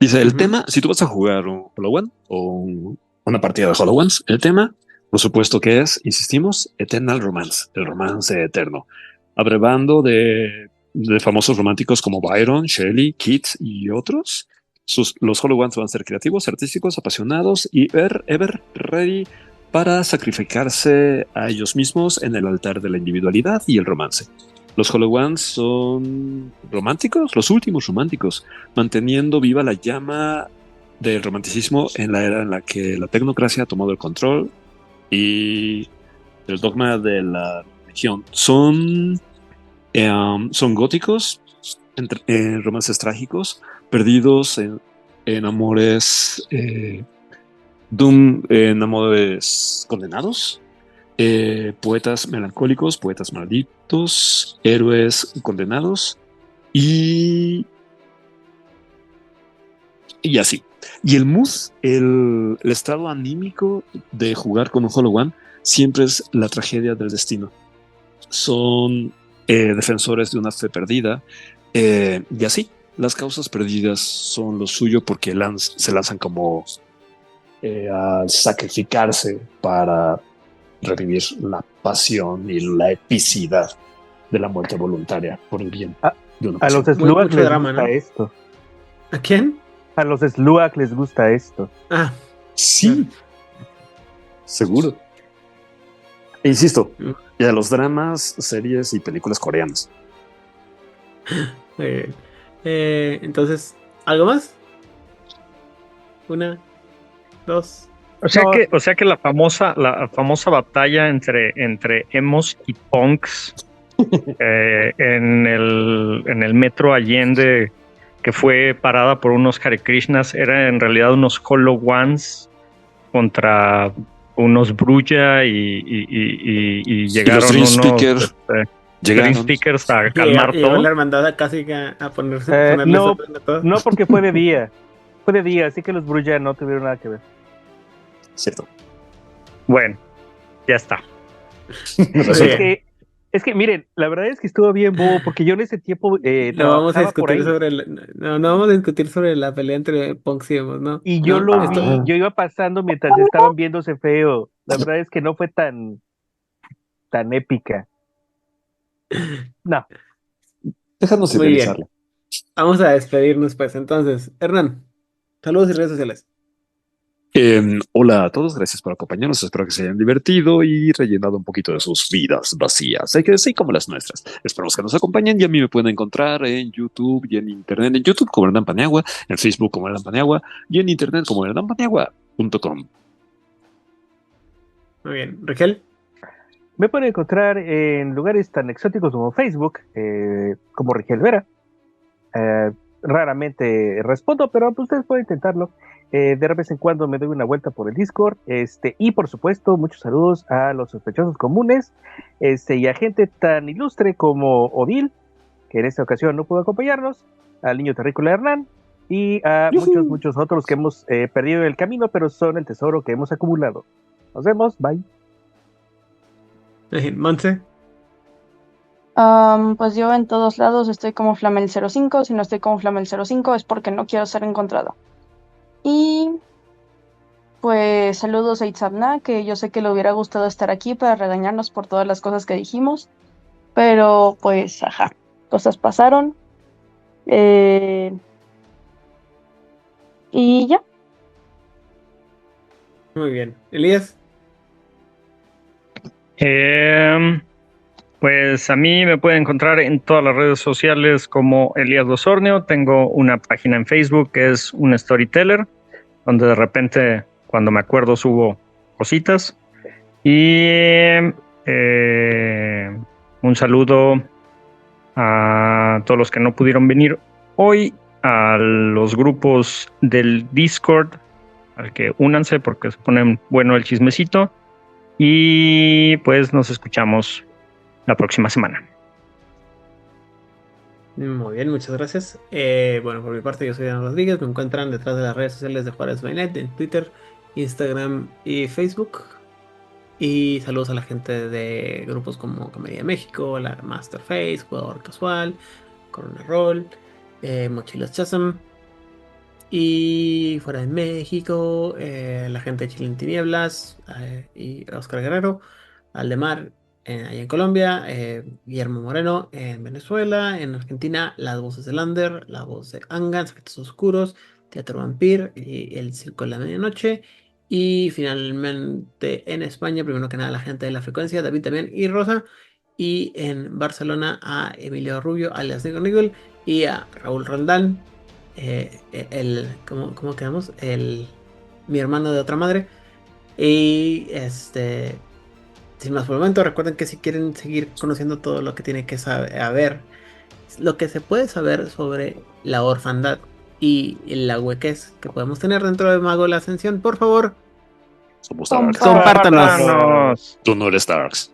[SPEAKER 2] Dice, el
[SPEAKER 1] Ujú.
[SPEAKER 2] tema, si tú vas a jugar un Hollow One o una partida de Hollow Ones, el tema, por supuesto que es, insistimos, Eternal Romance, el romance eterno, abrevando de famosos románticos como Byron, Shelley, Keats y otros. Los Hollow Ones van a ser creativos, artísticos, apasionados y ever ready para sacrificarse a ellos mismos en el altar de la individualidad y el romance. Los Hollow Ones son románticos, los últimos románticos, manteniendo viva la llama del romanticismo en la era en la que la tecnocracia ha tomado el control y el dogma de la religión. Son góticos, romances trágicos, perdidos en amores, en amores condenados. Poetas melancólicos, poetas malditos, héroes condenados y así. Y el mood, el estado anímico de jugar con un Hollow One siempre es la tragedia del destino. Son defensores de una fe perdida y así. Las causas perdidas son lo suyo porque se lanzan como a sacrificarse para revivir la pasión y la epicidad de la muerte voluntaria por el bien de una
[SPEAKER 3] A los
[SPEAKER 2] pasión.
[SPEAKER 3] Sluag
[SPEAKER 1] Mucho
[SPEAKER 3] les
[SPEAKER 1] drama,
[SPEAKER 3] gusta
[SPEAKER 1] ¿no?
[SPEAKER 3] esto.
[SPEAKER 1] ¿A quién?
[SPEAKER 3] A los Sluag les gusta esto.
[SPEAKER 1] Ah,
[SPEAKER 2] Sí, seguro. E insisto, y a los dramas, series y películas coreanas.
[SPEAKER 1] muy bien. Entonces, ¿algo más? Una, dos.
[SPEAKER 5] O sea que la famosa batalla entre emos y punks en el metro Allende, que fue parada por unos Hare Krishnas, era en realidad unos Hollow Ones contra unos Brulla y llegaron
[SPEAKER 2] Dream
[SPEAKER 5] unos
[SPEAKER 2] Speaker
[SPEAKER 5] Dream
[SPEAKER 2] llegaron.
[SPEAKER 5] Speakers a calmar
[SPEAKER 1] Llegó
[SPEAKER 5] todo.
[SPEAKER 1] la hermandad casi a ponerle
[SPEAKER 3] No,
[SPEAKER 1] soplo a todo.
[SPEAKER 3] no, porque fue de día. Fue de día, así que los Brulla no tuvieron nada que ver.
[SPEAKER 2] Cierto.
[SPEAKER 5] Bueno, ya está.
[SPEAKER 1] Muy bien.
[SPEAKER 3] Es que, miren, la verdad es que estuvo bien bobo, porque yo en ese tiempo
[SPEAKER 1] No vamos a
[SPEAKER 3] trabajaba por ahí.
[SPEAKER 1] discutir no vamos a discutir sobre la pelea entre punks y emos, ¿no?
[SPEAKER 3] Y yo
[SPEAKER 1] No,
[SPEAKER 3] lo
[SPEAKER 1] esto-
[SPEAKER 3] vi, yo iba pasando mientras estaban viéndose feo. La verdad es que no fue tan épica. No.
[SPEAKER 2] Déjanos
[SPEAKER 1] Muy bien.
[SPEAKER 2] idealizarlo.
[SPEAKER 1] Vamos a despedirnos, pues. Entonces, Hernán, saludos y redes sociales.
[SPEAKER 2] Hola a todos, gracias por acompañarnos. Espero que se hayan divertido y rellenado un poquito de sus vidas vacías, así como las nuestras. Esperamos que nos acompañen y a mí me pueden encontrar en YouTube y en Internet. En YouTube como Hernán Paniagua, en Facebook como Hernán Paniagua y en Internet como hernanpaniagua.com.
[SPEAKER 1] Muy bien. Rigel.
[SPEAKER 3] Me pueden encontrar en lugares tan exóticos como Facebook, como Rigel Vera. Raramente respondo, pero pues, ustedes pueden intentarlo. De vez en cuando me doy una vuelta por el Discord. Y por supuesto, muchos saludos a los sospechosos comunes y a gente tan ilustre como Odil, que en esta ocasión no pudo acompañarnos, al niño terrícola Hernán y a muchos otros que hemos perdido el camino, pero son el tesoro que hemos acumulado. Nos vemos, bye.
[SPEAKER 1] Monse.
[SPEAKER 4] Pues yo en todos lados estoy como Flamel05. Si no estoy como Flamel05 es porque no quiero ser encontrado. Y pues saludos a Itzabna, que yo sé que le hubiera gustado estar aquí para regañarnos por todas las cosas que dijimos, pero pues ajá, cosas pasaron. Y ya.
[SPEAKER 1] Muy bien. Elías.
[SPEAKER 5] Pues a mí me pueden encontrar en todas las redes sociales como Elías Losornio. Tengo una página en Facebook que es un storyteller, donde de repente, cuando me acuerdo, subo cositas. Y un saludo a todos los que no pudieron venir hoy, a los grupos del Discord, al que únanse porque se pone bueno el chismecito. Y pues nos escuchamos la próxima semana.
[SPEAKER 1] Muy bien, muchas gracias. Bueno, por mi parte, yo soy Dan Rodríguez. Me encuentran detrás de las redes sociales de Juárez by Night en Twitter, Instagram y Facebook. Y saludos a la gente de grupos como Comedia México, la Masterface, Jugador Casual, Corona Roll, Mochilas Chasm. Y fuera de México, la gente de Chile en Tinieblas y Oscar Guerrero, Aldemar allá en Colombia, Guillermo Moreno en Venezuela, en Argentina, las voces de Lander, la voz de Angan, Secretos Oscuros, Teatro Vampir y El Circo de la Medianoche. Y finalmente en España, primero que nada, la gente de La Frecuencia, David también y Rosa. Y en Barcelona a Emilio Rubio, alias Negro Nigel, y a Raúl Roldán. ¿Cómo quedamos? Mi hermano de otra madre. Y sin más por el momento, recuerden que si quieren seguir conociendo todo lo que tiene que saber, lo que se puede saber sobre la orfandad y la huequez que podemos tener dentro de Mago de la Ascensión, por favor,
[SPEAKER 2] Somos Darks.
[SPEAKER 1] compártanos.
[SPEAKER 5] Compártanos.
[SPEAKER 2] Tú no eres Darks.